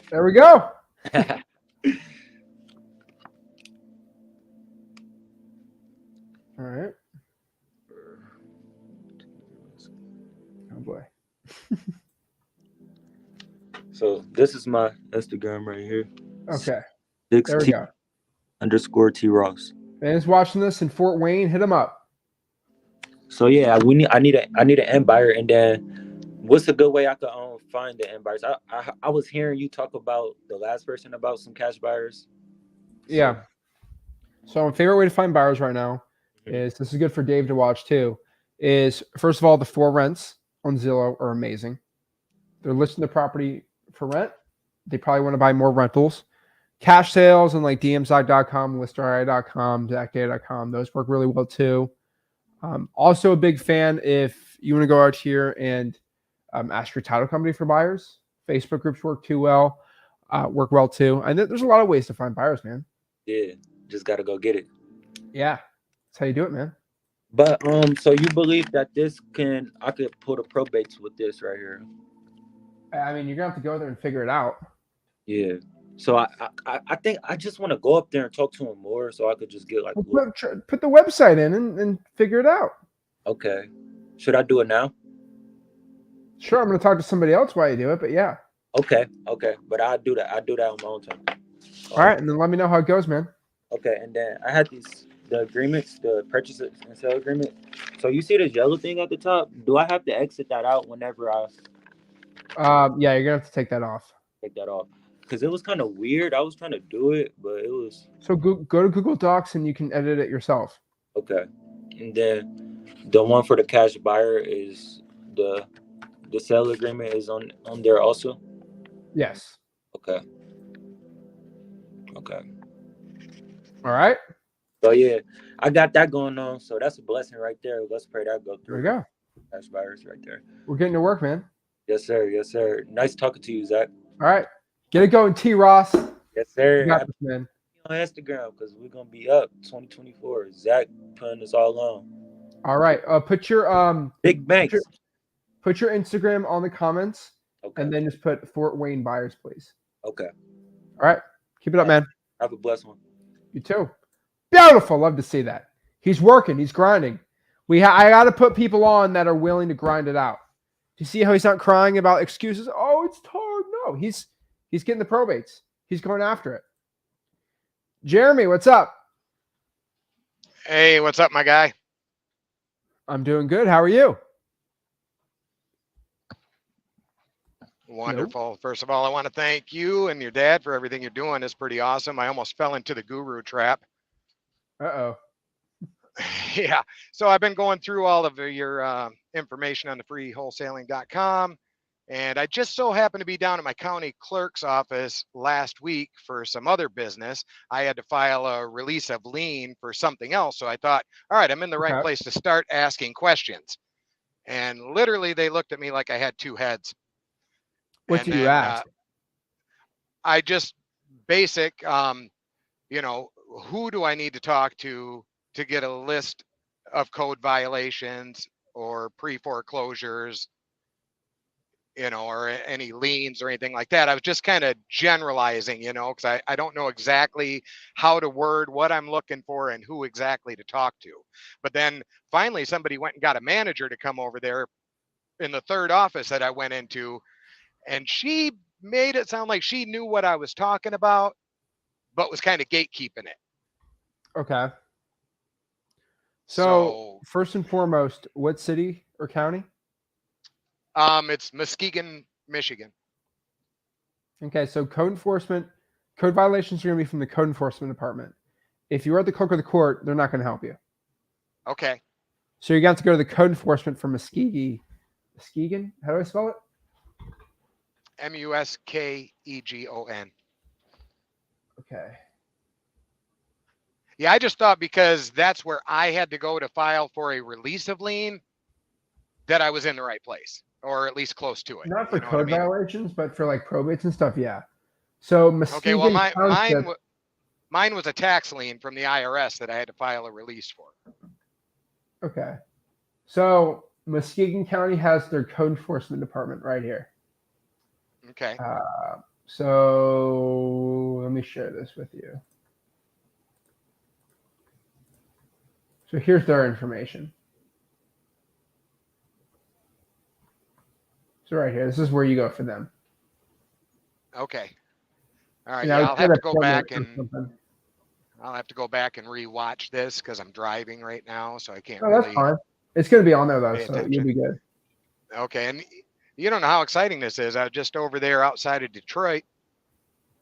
There we go. All right. Oh boy. So this is my Instagram right here. Okay. There we go. _T Ross. Fans watching this in Fort Wayne, hit them up. So yeah, I need an end buyer, and then what's a good way I could find the end buyers? I was hearing you talk about the last person about some cash buyers. Yeah. So my favorite way to find buyers right now is, this is good for Dave to watch too, is first of all, the 4 rents on Zillow are amazing. They're listing the property for rent. They probably want to buy more rentals. Cash sales and like DMZag.com, Listereye.com, ZachData.com, those work really well too. Also a big fan if you want to go out here and ask your title company for buyers. Facebook groups work well too. And there's a lot of ways to find buyers, man. Yeah, just gotta go get it. Yeah, that's how you do it, man. But so you believe that I could pull the probates with this right here? I mean, you're gonna have to go there and figure it out. Yeah. So I think I just want to go up there and talk to him more, so I could just get like. Well, put the website in and figure it out. Okay. Should I do it now? Sure, I'm gonna talk to somebody else while you do it, but yeah. Okay. But I'll do that. I'll do that on my own time. All right, and then let me know how it goes, man. Okay, and then I had the agreements, the purchase and sale agreement. So you see this yellow thing at the top? Do I have to exit that out whenever I? Yeah, you're gonna have to take that off. Take that off. Because it was kind of weird. I was trying to do it, but it was. So go to Google Docs and you can edit it yourself. Okay. And then the one for the cash buyer is the sale agreement is on there also? Yes. Okay. All right. So yeah, I got that going on. So that's a blessing right there. Let's pray that go There we through. go. That's virus right there. We're getting to work, man. Yes, sir. Yes, sir. Nice talking to you, Zach. All right. Get it going, T. Ross. Yes, You sir. got this, man. On Instagram because we're gonna be up 2024. Zach putting us all on. All right. Put your Big banks. put your Instagram on the comments, Okay. and then just put Fort Wayne buyers, please. Okay. All right. Keep it up, man. Have a blessed one. You too. Beautiful. Love to see that. He's working. He's grinding. I got to put people on that are willing to grind it out. Do you see how he's not crying about excuses? Oh, it's hard. No, he's getting the probates. He's going after it. Jeremy, what's up? Hey, what's up, my guy? I'm doing good. How are you? Wonderful. First of all, I want to thank you and your dad for everything you're doing. It's pretty awesome. I almost fell into the guru trap. Uh-oh. Yeah. So I've been going through all of your information on the freewholesaling.com. And I just so happened to be down at my county clerk's office last week for some other business. I had to file a release of lien for something else. So I thought, all right, I'm in the right place to start asking questions. And literally they looked at me like I had two heads. What did you ask? I just basic, you know, who do I need to talk to get a list of code violations or pre-foreclosures, you know, or any liens or anything like that. I was just kind of generalizing, you know, because I don't know exactly how to word what I'm looking for and who exactly to talk to. But then finally somebody went and got a manager to come over there in the third office that I went into, and she made it sound like she knew what I was talking about, but was kind of gatekeeping it. Okay. So first and foremost, what city or county? It's Muskegon, Michigan. Okay, so code violations are going to be from the code enforcement department. If you're at the clerk of the court, they're not going to help you. Okay. So you're going to have to go to the code enforcement for Muskegon. Muskegon? How do I spell it? Muskegon. Okay. Yeah, I just thought because that's where I had to go to file for a release of lien that I was in the right place, or at least close to it. Not for code violations, but for like probates and stuff, yeah. So Muskegon mine was a tax lien from the IRS that I had to file a release for. Okay. So Muskegon County has their code enforcement department right here. Okay. So let me share this with you. So here's their information. So right here, this is where you go for them. Okay. All right. Yeah, I'll have to go back and rewatch this because I'm driving right now, so I can't really. That's fine. It's going to be on there though, so you'll be good. Okay, and you don't know how exciting this is. I was just over there outside of Detroit,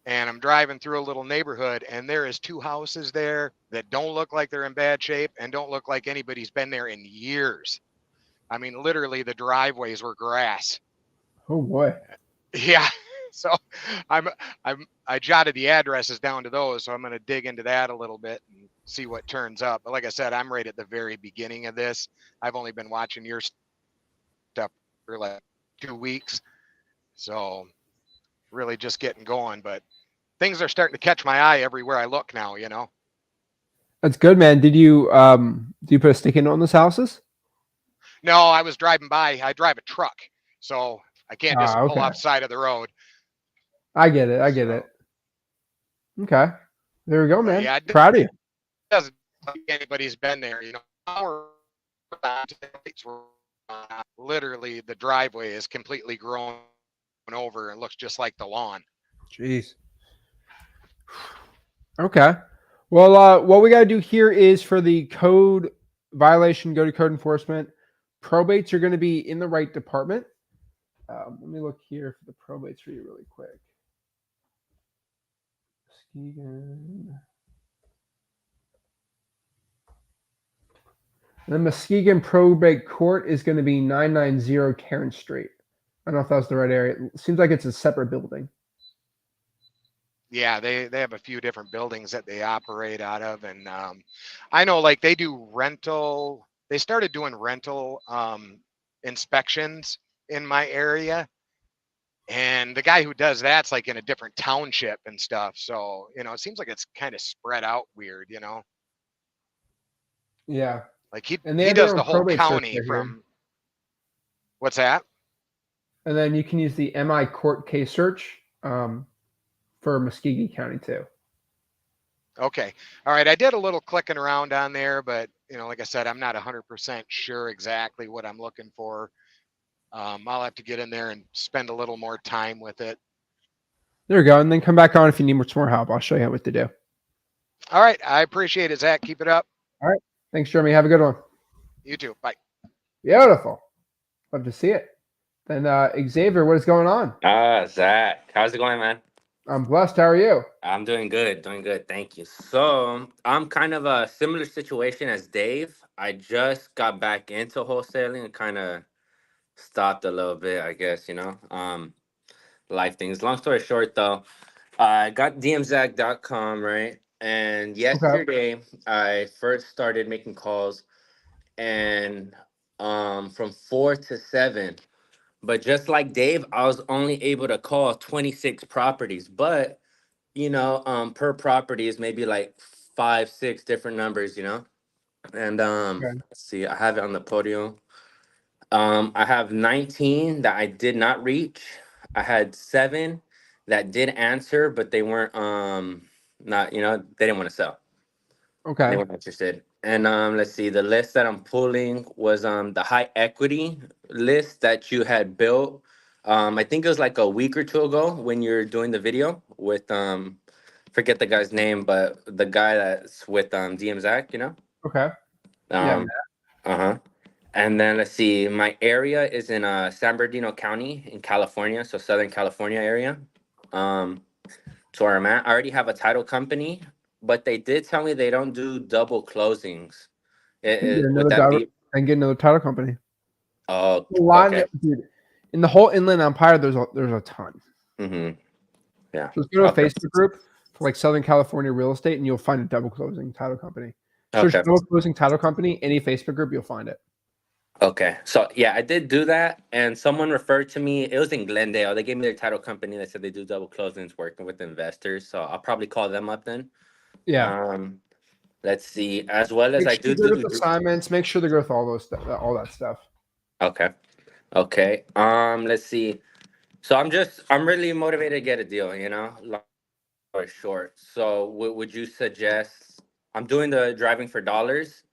and I'm driving through a little neighborhood, and there is two houses there that don't look like they're in bad shape and don't look like anybody's been there in years. I mean, literally, the driveways were grass. Oh boy. Yeah. So I jotted the addresses down to those, so I'm going to dig into that a little bit and see what turns up. But like I said, I'm right at the very beginning of this. I've only been watching your stuff for like 2 weeks, so really just getting going. But things are starting to catch my eye everywhere I look now. You know. That's good, man. Did you put a sticky note on those houses? No, I was driving by. I drive a truck, so I can't just pull off the side of the road. I get it. Okay. There we go, man. Yeah, proud of you. Doesn't like anybody's been there, you know. Literally, the driveway is completely grown over and looks just like the lawn. Jeez. Okay. Well, what we got to do here is for the code violation, go to code enforcement. Probates are going to be in the right department. Let me look here for the probates for you really quick. Muskegon. The Muskegon Probate Court is going to be 990 Karen Street. I don't know if that was the right area. It seems like it's a separate building. Yeah, they have a few different buildings that they operate out of, and I know like they do rental. They started doing rental inspections in my area, and the guy who does that's like in a different township and stuff. So it seems like it's kind of spread out weird. Yeah. Like And they he have their does own the whole probate search county right here. from. What's that? And then you can use the MI court case search for Muscogee County too. Okay. All right. I did a little clicking around on there, but like I said, I'm not 100% sure exactly what I'm looking for. I'll have to get in there and spend a little more time with it. There you go. And then come back on if you need much more help. I'll show you what to do. All right. I appreciate it, Zach. Keep it up. All right. Thanks, Jeremy. Have a good one. You too. Bye. Beautiful. Love to see it. Then Xavier, what is going on? Zach, how's it going, man? I'm blessed. How are you? I'm doing good, thank you. So I'm kind of a similar situation as Dave. I just got back into wholesaling and kind of stopped a little bit, I guess, life things. Long story short, though, I got dmzag.com, right? And Okay. yesterday I first started making calls, and from 4 to 7. But just like Dave, I was only able to call 26 properties. But, per property is maybe like 5, 6 different numbers. And Okay. let's see, I have it on the podium. I have 19 that I did not reach. I had 7 that did answer, but they weren't not, they didn't want to sell. They Okay. weren't interested. And let's see, the list that I'm pulling was the high equity list that you had built. I think it was like a week or two ago when you're doing the video with forget the guy's name, but the guy that's with DM Zach. Okay. Yeah. Um uh-huh. And then let's see, my area is in San Bernardino County in California, so Southern California area. To where I'm at. I already have a title company, but they did tell me they don't do double closings. Get Would another that title be? and get another title company. Oh, A lot, okay. dude. In the whole Inland Empire, there's a ton. Mm-hmm. Yeah. Just go to a Okay. Facebook group for like Southern California real estate, and you'll find a double closing title company. Search Okay. double closing title company, any Facebook group, you'll find it. Okay. So yeah, I did do that, and someone referred to me. It was in Glendale. They gave me their title company. They said they do double closings, working with investors. So I'll probably call them up then. Yeah. Let's see. As well as Make I sure do they're do. with assignments. Make sure they go with all that stuff. Okay. Okay. Let's see. So I'm really motivated to get a deal. Long story short. So would you suggest? I'm doing the driving for dollars.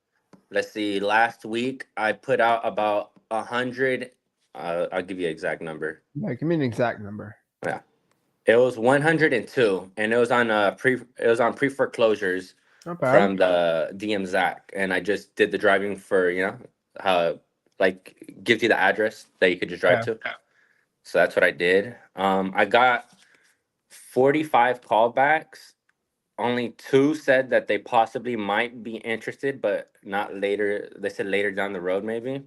Let's see. Last week I put out about 100. I'll give you an exact number. Yeah, give me an exact number. Yeah, it was 102, and it was on It was on pre foreclosures Not bad. from the DM Zach, and I just did the driving for how like gives you the address that you could just drive Yeah. to. So that's what I did. I got 45 callbacks. Only 2 said that they possibly might be interested, but not later. They said later down the road, maybe.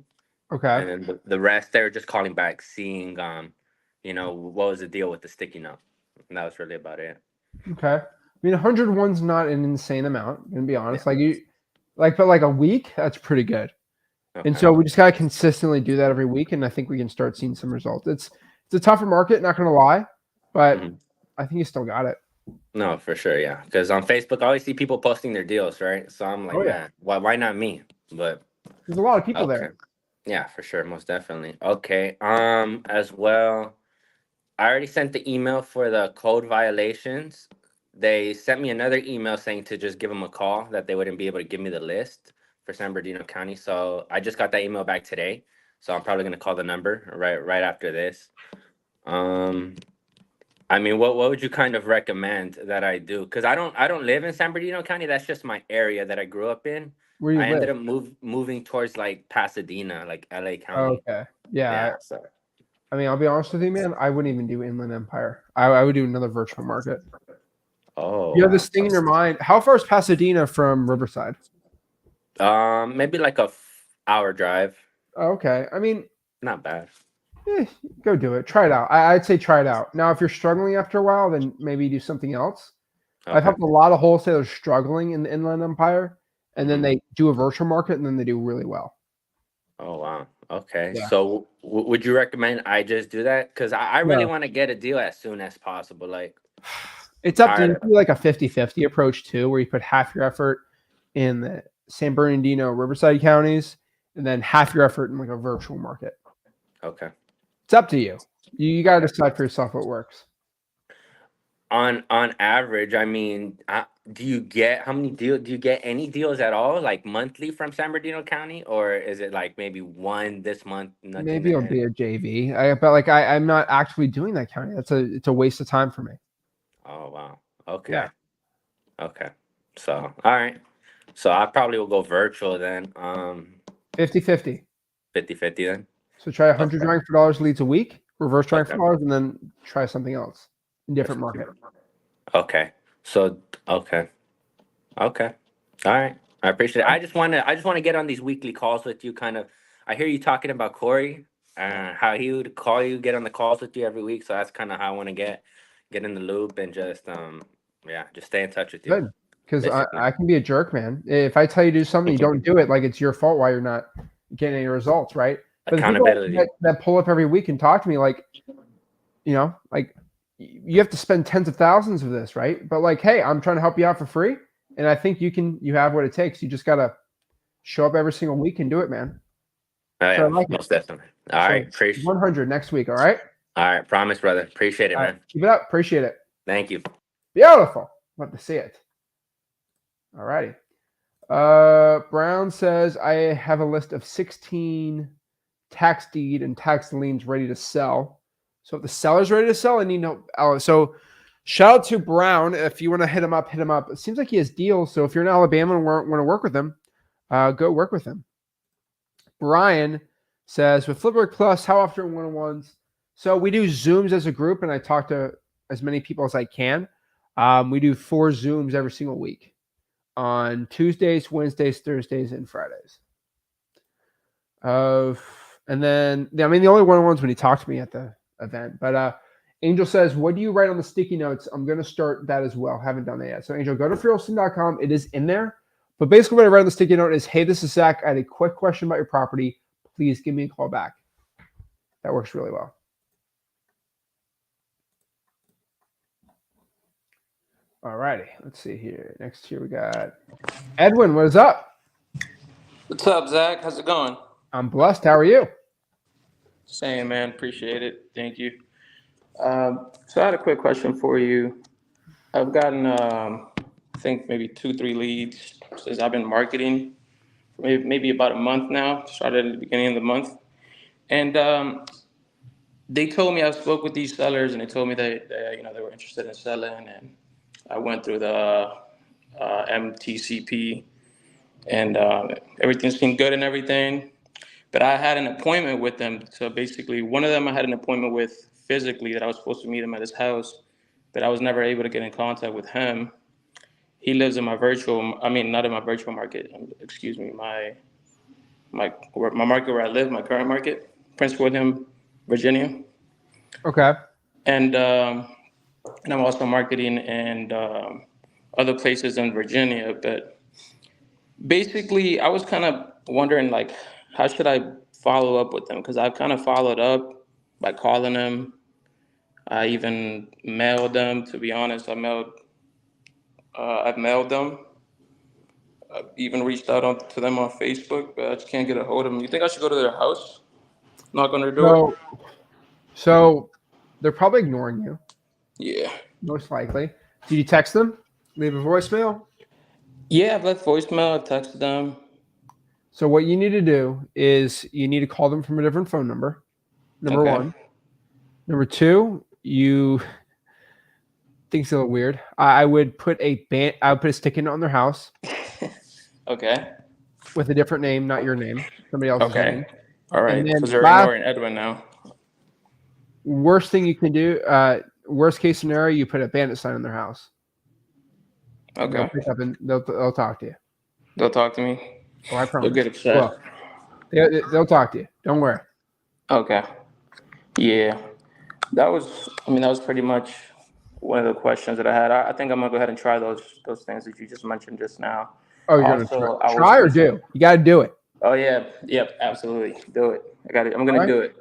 Okay. And then the rest, they were just calling back, seeing, what was the deal with the sticky note. And that was really about it. Okay. I mean, 101's not an insane amount. I'm gonna be honest. Yeah. But like a week, that's pretty good. And Okay. so we just gotta consistently do that every week, and I think we can start seeing some results. It's a tougher market, not gonna lie, but Mhm. I think you still got it. No, for sure, yeah. Because on Facebook, I always see people posting their deals, right? So I'm like, Oh, yeah. man, why not me? But There's a lot of people okay. there. Yeah, for sure, most definitely. Okay. As well, I already sent the email for the code violations. They sent me another email saying to just give them a call, that they wouldn't be able to give me the list for San Bernardino County. So I just got that email back today. So I'm probably gonna call the number right after this. I mean, what would you kind of recommend that I do? Because I don't live in San Bernardino County. That's just my area that I grew up in. Where you I ended live? up moving towards like Pasadena, like LA Oh, County. okay. Yeah. Yeah. So I mean, I'll be honest with you, man. I wouldn't even do Inland Empire. I would do another virtual market. oh You have wow. this thing in your mind. How far is Pasadena from Riverside? Maybe like a hour drive. Oh, okay. I mean, Not bad. go do it. Try it out. I'd say try it out. Now, if you're struggling after a while, then maybe do something else. I've Okay. helped a lot of wholesalers struggling in the Inland Empire, and then Mhm. they do a virtual market, and then they do really well. Oh wow. Okay. Yeah. So would you recommend I just do that? Because I really No. want to get a deal as soon as possible. Like It's up to you. tired You of can do like a 50-50 approach too, where you put half your effort in the San Bernardino, Riverside counties, and then half your effort in like a virtual market. okay. It's up to you. You got to decide for yourself what works. On average, I mean, do you get how many deals? Do you get any deals at all, like monthly from San Bernardino County, or is it like maybe one this month, nothing Maybe the it'll next? be a JV. I'm not actually doing that county. It's a waste of time for me. Oh wow. Yeah. Okay. Okay. So all right. So I probably will go virtual then. 50-50. 50-50 then. So try 100 Okay. drawing for dollars leads a week, reverse drawing for Okay. dollars, and then try something else in different market. Okay. So okay. Okay. All right. I appreciate it. I just want to get on these weekly calls with you. Kind of. I hear you talking about Corey, how he would call you, get on the calls with you every week. So that's kind of how I want to get in the loop and just yeah, just stay in touch with you. Good. Because Basically, I can be a jerk, man. If I tell you to do something, you don't do it, like it's your fault why you're not getting any results, right? But the people accountability. that pull up every week and talk to me, like, like you have to spend tens of thousands of this, right? But like, hey, I'm trying to help you out for free, and I think you have what it takes. You just gotta show up every single week and do it, man. Oh So I yeah, like it. most definitely. All right, So appreciate. 100 next week, all right? All right, promise, brother. Appreciate it, All right, man. keep it up. Appreciate it. Thank you. Beautiful. Love to see it. All righty. Brown says I have a list of 16 tax deed and tax liens ready to sell. So if the seller's ready to sell, I need no. So shout out to Brown. If you want to hit him up, hit him up. It seems like he has deals. So if you're in Alabama and want to work with him, go work with him. Brian says with Flipboard Plus, how often one-on-ones? So we do Zooms as a group, and I talk to as many people as I can. We do 4 Zooms every single week on Tuesdays, Wednesdays, Thursdays, and Fridays. And then the only one-on-ones when you talk to me at the event. But Angel says, what do you write on the sticky notes? I'm going to start that as well. Haven't done that yet. So Angel, go to freeholston.com. It is in there. But basically what I write on the sticky note is, hey, this is Zach. I had a quick question about your property. Please give me a call back. That works really well. All righty. Let's see here. Next here we got Edwin. What is up? What's up, Zach? How's it going? I'm blessed. How are you? Same, man. Appreciate it. Thank you. So I had a quick question for you. I've gotten, I think maybe 2-3 leads since I've been marketing, maybe about a month now. Started at the beginning of the month, and they told me I spoke with these sellers, and they told me that they were interested in selling, and I went through the MTCP, and everything seemed good and everything. But I had an appointment with them. So basically, one of them I had an appointment with physically that I was supposed to meet him at his house, but I was never able to get in contact with him. He lives in my not in my virtual market. Excuse me, my market where I live, my current market, Prince William, Virginia, Okay. and I'm also marketing in other places in Virginia. But basically, I was kind of wondering, like, how should I follow up with them? Because I've kind of followed up by calling them. I even mailed them. To be honest, I've mailed them. I've even reached out to them on Facebook, but I just can't get a hold of them. You think I should go to their house, knock on their door? So they're probably ignoring you, Yeah. most likely. Did you text them? Leave a voicemail? Yeah, I've left voicemail. I've texted them. So what you need to do is you need to call them from a different phone number. Number Okay. one. Number two, you think it's a little weird. I would put a sticky note on their house Okay. with a different name, not your name, somebody else's name. Okay. All right. And then Because they're ignoring Edwin now. worst thing you can do, worst case scenario, you put a bandit sign on their house. Okay. They'll pick up and they'll talk to you. They'll talk to me. Oh, I They'll promise. get upset. Well, they'll talk to you. Don't worry. Okay. Yeah, that was pretty much one of the questions that I had. I think I'm gonna go ahead and try those things that you just mentioned just now. Oh, you're gonna Also, I was try or do? You got to do it. Oh yeah, yep, absolutely. Do it. I got it. I'm All gonna right. do it.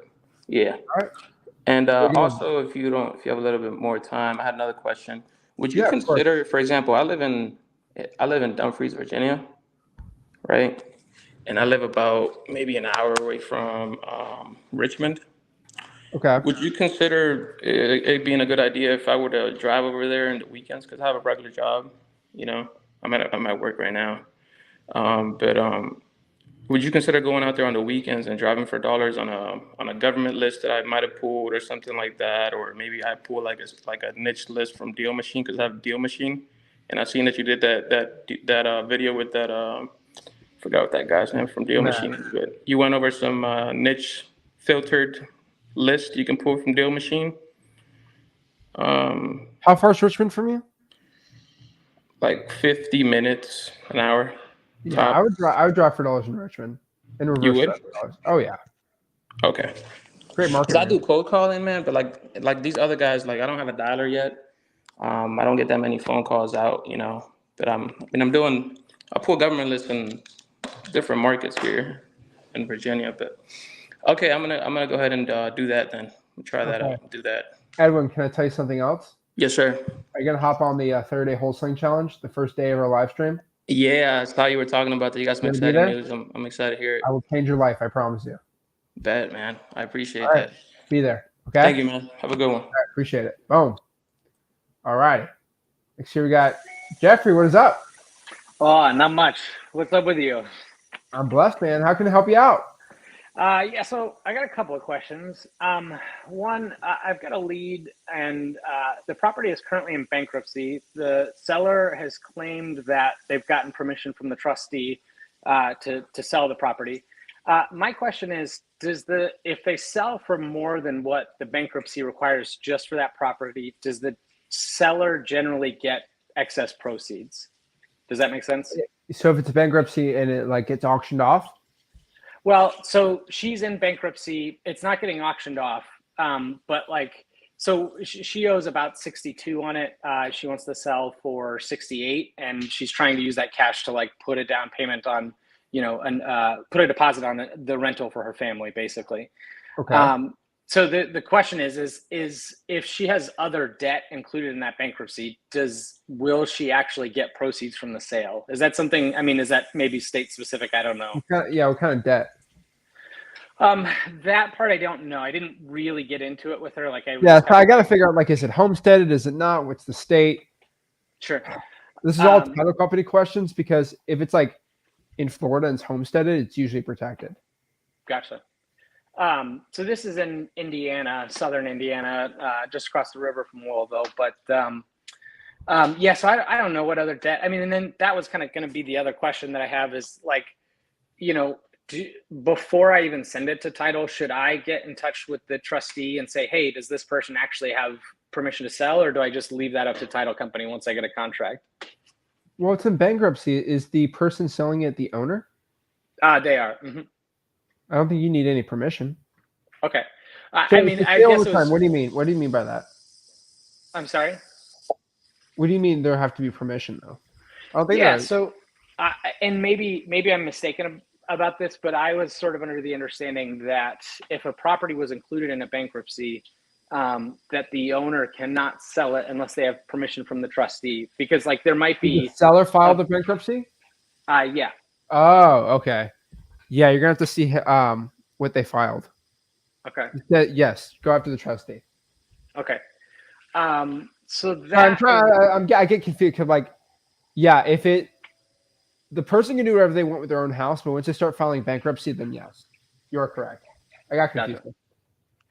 Yeah. All right. And We're gonna. also, if you have a little bit more time, I had another question. Would you Yeah, of course. consider, for example, I live in Dumfries, Virginia, right? And I live about maybe an hour away from Richmond. Okay. Would you consider it being a good idea if I were to drive over there in the weekends? Because I have a regular job, you know. I'm at work right now. But would you consider going out there on the weekends and driving for dollars on a government list that I might have pulled or something like that, or maybe I pull like a niche list from Deal Machine because I have Deal Machine, and I've seen that you did that video with that forgot what that guy's name from Deal Nah. Machine is, but you went over some niche filtered list you can pull from Deal Machine. How far is Richmond from you? Like 50 minutes, an hour. Yeah, Top. I would drive for dollars in Richmond and You reverse would? that for dollars. Oh yeah, Okay. great Cause marketing. I do cold calling, man, but like these other guys, like I don't have a dialer yet. I don't get that many phone calls out, you know. But I pull government lists in different markets here in Virginia. But okay, I'm gonna go ahead and do that then. Try that Okay. out. Do that. Edwin, can I tell you something else? Yes, sir. Are you gonna hop on the 30-day wholesaling challenge, the first day of our live stream? Yeah, I saw you were talking about that. You got some You gonna be exciting there? news. I'm excited to hear it. I will change your life. I promise you. Bet, man. I appreciate All right, that. be there. Okay. Thank you, man. Have a good one. All right, appreciate it. Boom. All right. Next here we got Jeffrey. What is up? Oh, not much. What's up with you? I'm blessed, man. How can I help you out? Yeah, so I got a couple of questions. One, I've got a lead, and the property is currently in bankruptcy. The seller has claimed that they've gotten permission from the trustee to sell the property. My question is, if they sell for more than what the bankruptcy requires just for that property, does the seller generally get excess proceeds? Does that make sense? So if it's a bankruptcy and it like gets auctioned off? Well, so she's in bankruptcy. It's not getting auctioned off, but like, so she owes about 62 on it. She wants to sell for 68, and she's trying to use that cash to like put a down payment on, you know, and put a deposit on the rental for her family, basically. Okay. So the question is if she has other debt included in that bankruptcy, will she actually get proceeds from the sale? Is that something? I mean, is that maybe state specific? I don't know. What kind of debt? That part I don't know. I didn't really get into it with her. Like So I got to figure out like, is it homesteaded? Is it not? What's the state? Sure. This is all title company questions because if it's like in Florida and it's homesteaded, it's usually protected. Gotcha. So this is in Indiana, southern Indiana, just across the river from Louisville. But yeah, so I don't know what other debt. I mean, and then that was kind of going to be the other question that I have is like, you know, before I even send it to title, should I get in touch with the trustee and say, hey, does this person actually have permission to sell, or do I just leave that up to title company once I get a contract? Well, it's in bankruptcy. Is the person selling it the owner? They are. Mm-hmm. I don't think you need any permission. Okay. So I mean, I guess what do you mean? What do you mean by that? I'm sorry. What do you mean there have to be permission though? I don't think Yeah. So, and maybe I'm mistaken about this, but I was sort of under the understanding that if a property was included in a bankruptcy, that the owner cannot sell it unless they have permission from the trustee, because like there might be the seller filed the bankruptcy. Yeah. Oh, okay. Yeah, you're gonna have to see what they filed. Okay. Yes, go after the trustee. Okay. So that I get confused because like, yeah, if the person can do whatever they want with their own house, but once they start filing bankruptcy, then yes, you're correct. I got confused.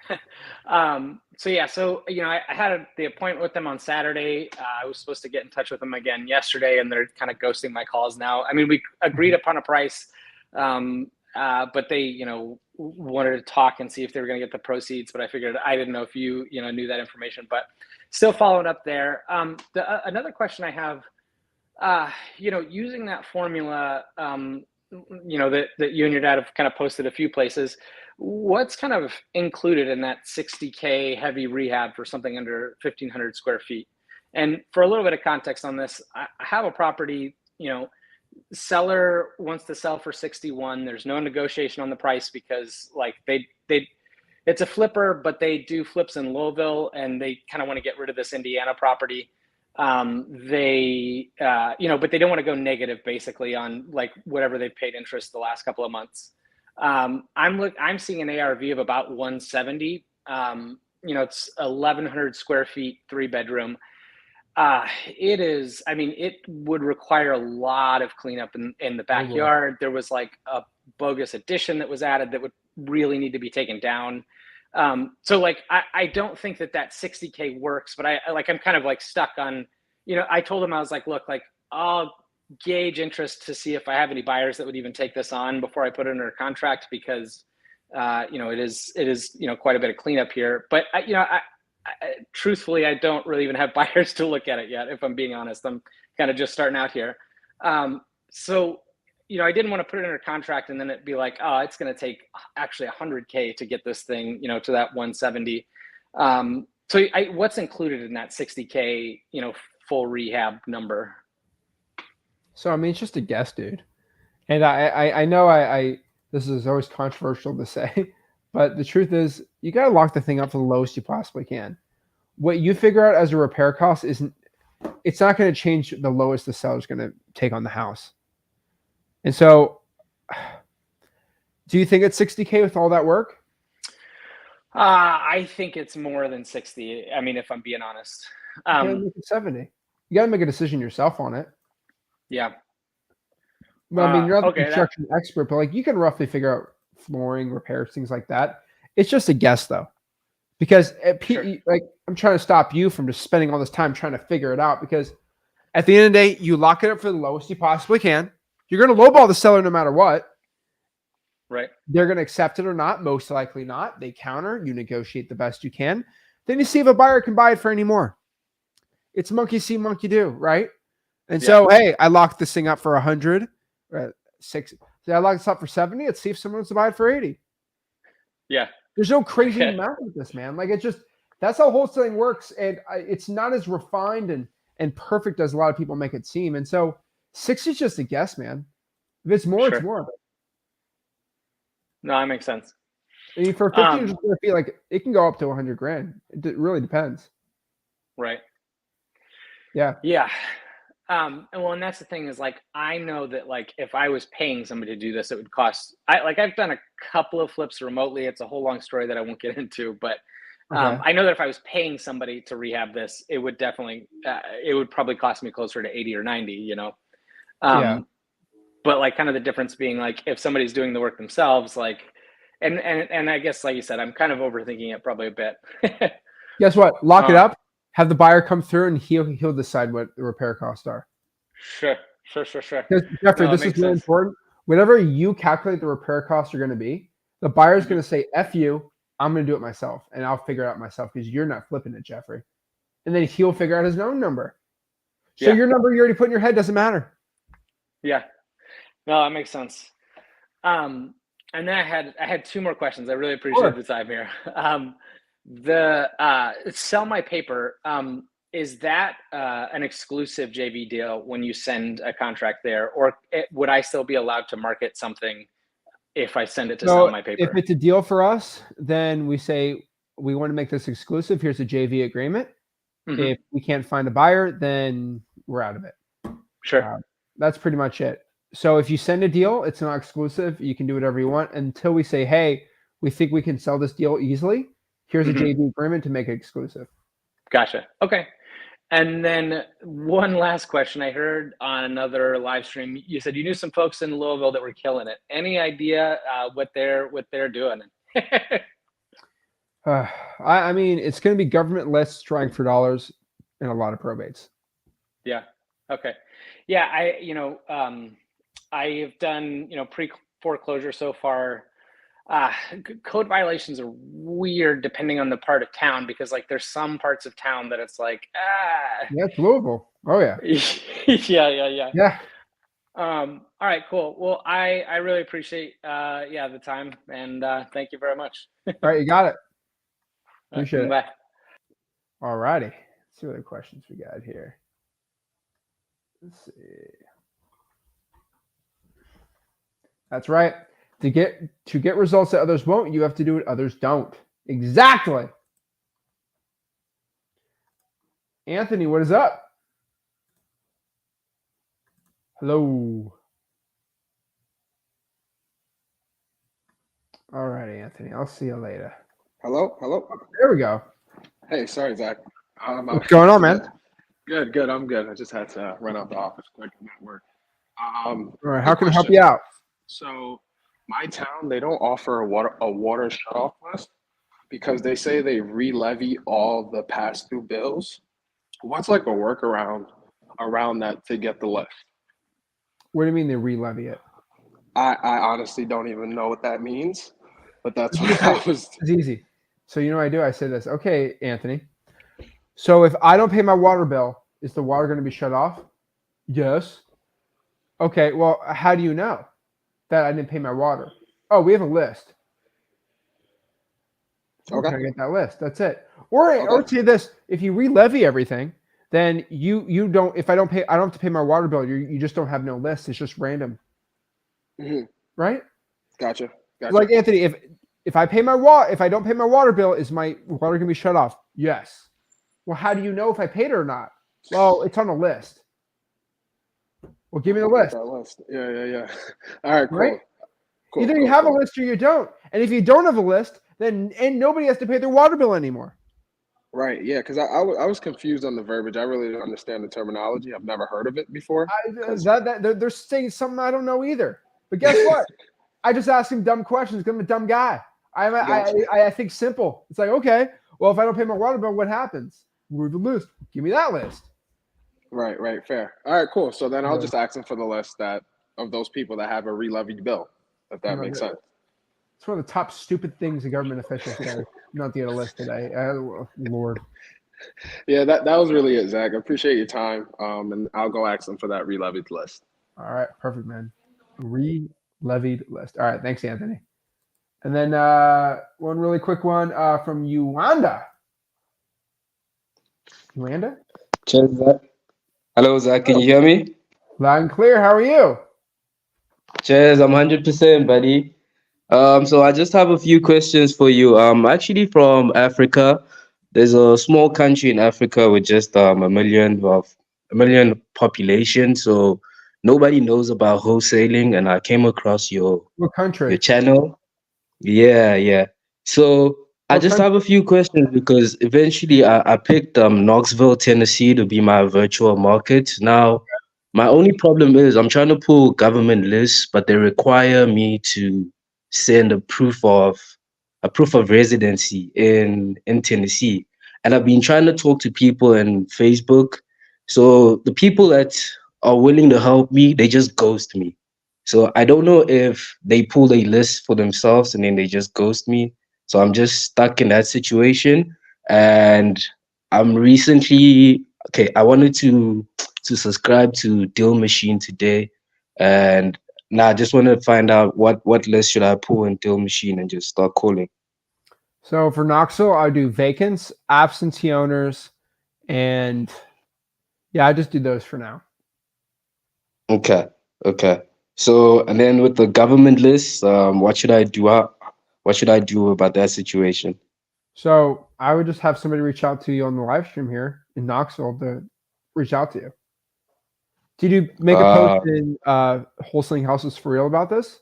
Gotcha. So yeah, so you know, I had the appointment with them on Saturday. I was supposed to get in touch with them again yesterday, and they're kind of ghosting my calls now. I mean, we agreed upon a price, but they, you know, wanted to talk and see if they were going to get the proceeds. But I figured I didn't know if you knew that information. But still following up there. Another question I have, you know, using that formula, that you and your dad have kind of posted a few places. What's kind of included in that 60K heavy rehab for something under 1,500 square feet? And for a little bit of context on this, I have a property, seller wants to sell for 61. There's no negotiation on the price because like it's a flipper, but they do flips in Louisville and they kind of want to get rid of this Indiana property. But they don't want to go negative basically on like whatever they've paid interest the last couple of months. I'm seeing an ARV of about 170. It's 1,100 square feet, 3-bedroom. It would require a lot of cleanup in the backyard. There was like a bogus addition that was added that would really need to be taken down. So like, I don't think that 60K works, but I'm kind of like stuck on, I told him, I was like, look, like I'll gauge interest to see if I have any buyers that would even take this on before I put it under contract because, it is quite a bit of cleanup here, but truthfully, I don't really even have buyers to look at it yet. If I'm being honest, I'm kind of just starting out here. So, I didn't want to put it under contract and then it'd be like, oh, it's going to take actually 100K to get this thing, to that 170. So what's included in that 60K, full rehab number? So, I mean, it's just a guess, dude. And I know this is always controversial to say, but the truth is you got to lock the thing up for the lowest you possibly can. What you figure out as a repair cost it's not going to change the lowest the seller's going to take on the house. And so do you think it's 60K with all that work? I think it's more than 60. I mean, if I'm being honest, you gotta make it 70. You got to make a decision yourself on it. Yeah. Well, I mean, you're not the construction expert, but like you can roughly figure out flooring, repairs, things like that. It's just a guess though, because like I'm trying to stop you from just spending all this time trying to figure it out, because at the end of the day, you lock it up for the lowest you possibly can. You're going to lowball the seller no matter what. Right. They're going to accept it or not. Most likely not. They counter. You negotiate the best you can. Then you see if a buyer can buy it for any more. It's monkey see, monkey do, right? And so, hey, I locked this thing up for 100. 6. So I locked this up for 70. Let's see if someone wants to buy it for 80. Yeah. There's no crazy amount with this, man. Like that's how wholesaling works. And it's not as refined and perfect as a lot of people make it seem. And so 60 is just a guess, man. If it's more, it's more. No, that makes sense. I mean, for 15 square feet, like it can go up to $100,000. It really depends. Right. Yeah. Yeah. And that's the thing is like, I know that like, if I was paying somebody to do this, it would cost, I've done a couple of flips remotely. It's a whole long story that I won't get into, but I know that if I was paying somebody to rehab this, it would definitely, it would probably cost me closer to 80 or 90, but like kind of the difference being like, if somebody's doing the work themselves, like, and I guess, like you said, I'm kind of overthinking it probably a bit. Guess what? Lock it up. Have the buyer come through and he'll decide what the repair costs are. Sure. Jeffrey, this is really important. Whatever you calculate the repair costs are going to be, the buyer's going to say, F you, I'm going to do it myself. And I'll figure it out myself because you're not flipping it, Jeffrey. And then he'll figure out his own number. So your number you already put in your head doesn't matter. Yeah. No, that makes sense. And then I had 2 more questions. I really appreciate the time here. The sell my paper, is that an exclusive JV deal when you send a contract there, or would I still be allowed to market something if I send it to sell my paper? If it's a deal for us, then we say we want to make this exclusive. Here's a JV agreement. Mm-hmm. If we can't find a buyer, then we're out of it. Sure. That's pretty much it. So if you send a deal, it's not exclusive. You can do whatever you want until we say, hey, we think we can sell this deal easily. Here's a JV agreement to make it exclusive. Gotcha. Okay. And then one last question. I heard on another live stream, you said you knew some folks in Louisville that were killing it. Any idea what they're doing? I mean, it's going to be government lists trying for dollars and a lot of probates. Yeah. Okay. Yeah. I have done, pre-foreclosure so far. Code violations are weird depending on the part of town, because like there's some parts of town that it's like, yeah, it's Louisville. Oh yeah. Yeah. All right, cool. Well, I really appreciate the time, and thank you very much. All right, you got it. All right, Appreciate it. bye. All righty. Let's see what other questions we got here. Let's see. That's right. To get results that others won't, you have to do what others don't. Exactly. Anthony, what is up? Hello. All right, Anthony. I'll see you later. Hello. There we go. Hey, sorry, Zach. What's going on, man? Good. I'm good. I just had to run out the office quick. I'm at work. All right. How can I help you out? So, my town, they don't offer a water shutoff list because they say they re-levy all the pass-through bills. What's like a workaround around that to get the list? What do you mean they re-levy it? I honestly don't even know what that means, but that's what I was. It's easy. So you know what I do? I say this. Okay, Anthony. So if I don't pay my water bill, is the water going to be shut off? Yes. Okay. Well, how do you know that I didn't pay my water? Oh, we have a list. We're Okay. going to get that list. That's it. Or say this: if you re-levy everything, then you don't. If I don't pay, I don't have to pay my water bill. You just don't have no list. It's just random. Mm-hmm. Right? Gotcha. Like Anthony, if I pay my water, if I don't pay my water bill, is my water gonna be shut off? Yes. Well, how do you know if I paid it or not? Well, it's on a list. Well, give me the list. That list. Yeah. All right, cool. Right? Cool. Either you have a list or you don't. And if you don't have a list, then nobody has to pay their water bill anymore. Right. Yeah. Because I was confused on the verbiage. I really didn't understand the terminology. I've never heard of it before. They're saying something I don't know either. But guess what? I just ask him dumb questions because I'm a dumb guy. I think simple. It's like, okay, well, if I don't pay my water bill, what happens? Where's the list? Give me that list. Right. Fair. All right, cool. So then I'll just ask them for the list of those people that have a re-levied bill, if that makes sense. It's one of the top stupid things a government official says. Not to get a list today. Lord. Yeah, that was really it, Zach. I appreciate your time. And I'll go ask them for that re-levied list. All right, perfect, man. Re-levied list. All right, thanks, Anthony. And then one really quick one from Uwanda. Uwanda? Cheers, Zach. Hello, Zach. Can you hear me? Loud and clear. How are you? Cheers. I'm 100%, buddy. So I just have a few questions for you. I'm actually from Africa. There's a small country in Africa with just a million population. So nobody knows about wholesaling, and I came across your channel. Yeah. So I just have a few questions because eventually I picked Knoxville, Tennessee to be my virtual market. Now, my only problem is I'm trying to pull government lists, but they require me to send a proof of residency in Tennessee. And I've been trying to talk to people in Facebook. So the people that are willing to help me, they just ghost me. So I don't know if they pull a list for themselves and then they just ghost me. So I'm just stuck in that situation. And I'm recently I wanted to subscribe to Deal Machine today. And now I just want to find out what list should I pull in Deal Machine and just start calling. So for Knoxville, I do vacants, absentee owners, and I just do those for now. Okay. So, and then with the government list, what should I do? What should I do about that situation? So I would just have somebody reach out to you on the live stream here in Knoxville to reach out to you. Did you make a post in Wholesaling Houses for Real about this?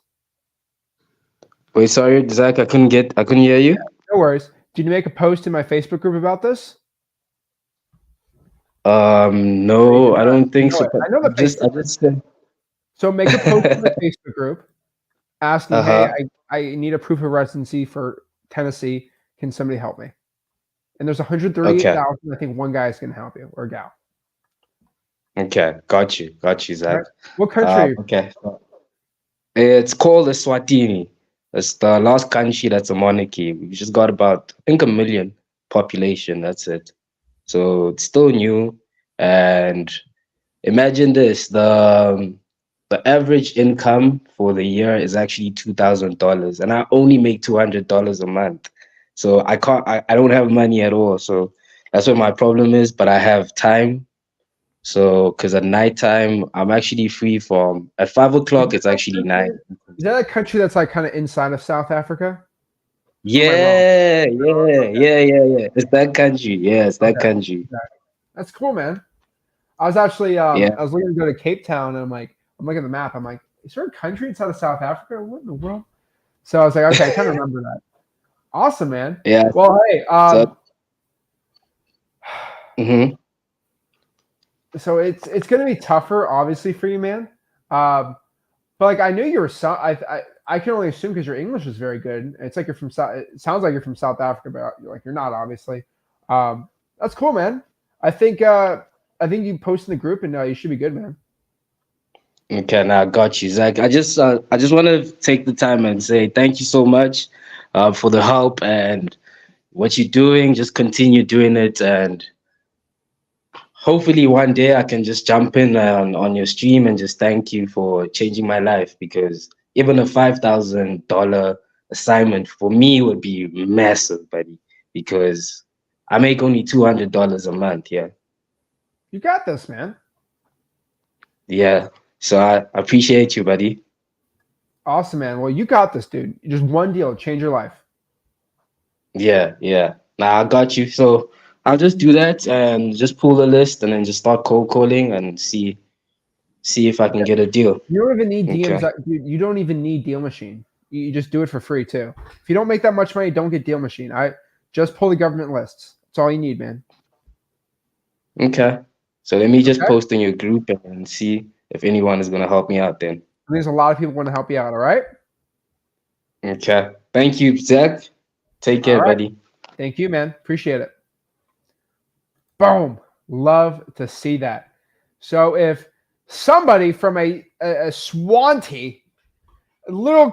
Wait, sorry, Zach, I couldn't hear you. No worries. Did you make a post in my Facebook group about this? No, I don't think so. I know the Facebook group. So make a post in the Facebook group asking, hey, I need a proof of residency for Tennessee. Can somebody help me? And there's 138,000. I think one guy is going to help you or a gal. Okay, got you, Zach. Right. What country are you? Okay, it's called Eswatini. It's the last country that's a monarchy. We just got about, I think, 1 million population. That's it. So it's still new. And imagine this: the the average income for the year is actually $2,000, and I only make $200 a month. So I can't. I don't have money at all. So that's what my problem is. But I have time. So because at nighttime I'm actually free from at 5 o'clock. It's actually 9. Is that a country that's like kind of inside of South Africa? Yeah. It's that country. Yeah, it's that country. Okay. That's cool, man. I was actually I Yeah. was looking to go to Cape Town, and I'm looking at the map. I'm like, is there a country inside of South Africa? What in the world? So I was like, okay, I kind of remember that. Awesome, man. Yeah. Well, hey, Mhm. so it's gonna be tougher, obviously, for you, man. But like, I knew you were I can only assume because your English is very good. It's like you're from South. It sounds like you're from South Africa, but you're not, obviously. That's cool, man. I think you post in the group, and you should be good, man. Okay, now I got you, Zach. I just want to take the time and say thank you so much for the help and what you're doing. Just continue doing it, and hopefully one day I can just jump in on your stream and just thank you for changing my life, because even a $5,000 assignment for me would be massive, buddy, because I make only $200 a month. Yeah. You got this, man. Yeah. So I appreciate you, buddy. Awesome, man. Well, you got this, dude. Just one deal, change your life. Yeah. Nah, I got you. So I'll just do that and just pull the list and then just start cold calling and see if I can get a deal. You don't even need DMs. Okay. Dude, you don't even need Deal Machine. You just do it for free too. If you don't make that much money, don't get Deal Machine. I just pull the government lists. That's all you need, man. Okay. So let me just post in your group and see if anyone is gonna help me out then. There's a lot of people want to help you out, all right? Okay. Thank you, Zach. Take care, buddy. Thank you, man. Appreciate it. Boom. Love to see that. So if somebody from a Swanty, a little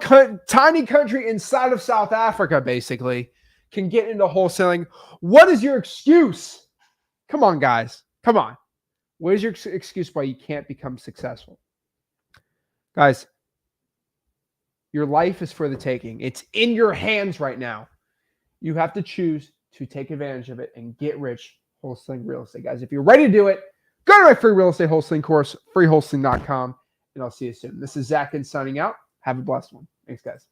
tiny country inside of South Africa, basically, can get into wholesaling, what is your excuse? Come on, guys. Come on. What is your excuse why you can't become successful? Guys, your life is for the taking. It's in your hands right now. You have to choose to take advantage of it and get rich wholesaling real estate. Guys, if you're ready to do it, go to my free real estate wholesaling course, freewholesaling.com, and I'll see you soon. This is Zach Ginn signing out. Have a blessed one. Thanks, guys.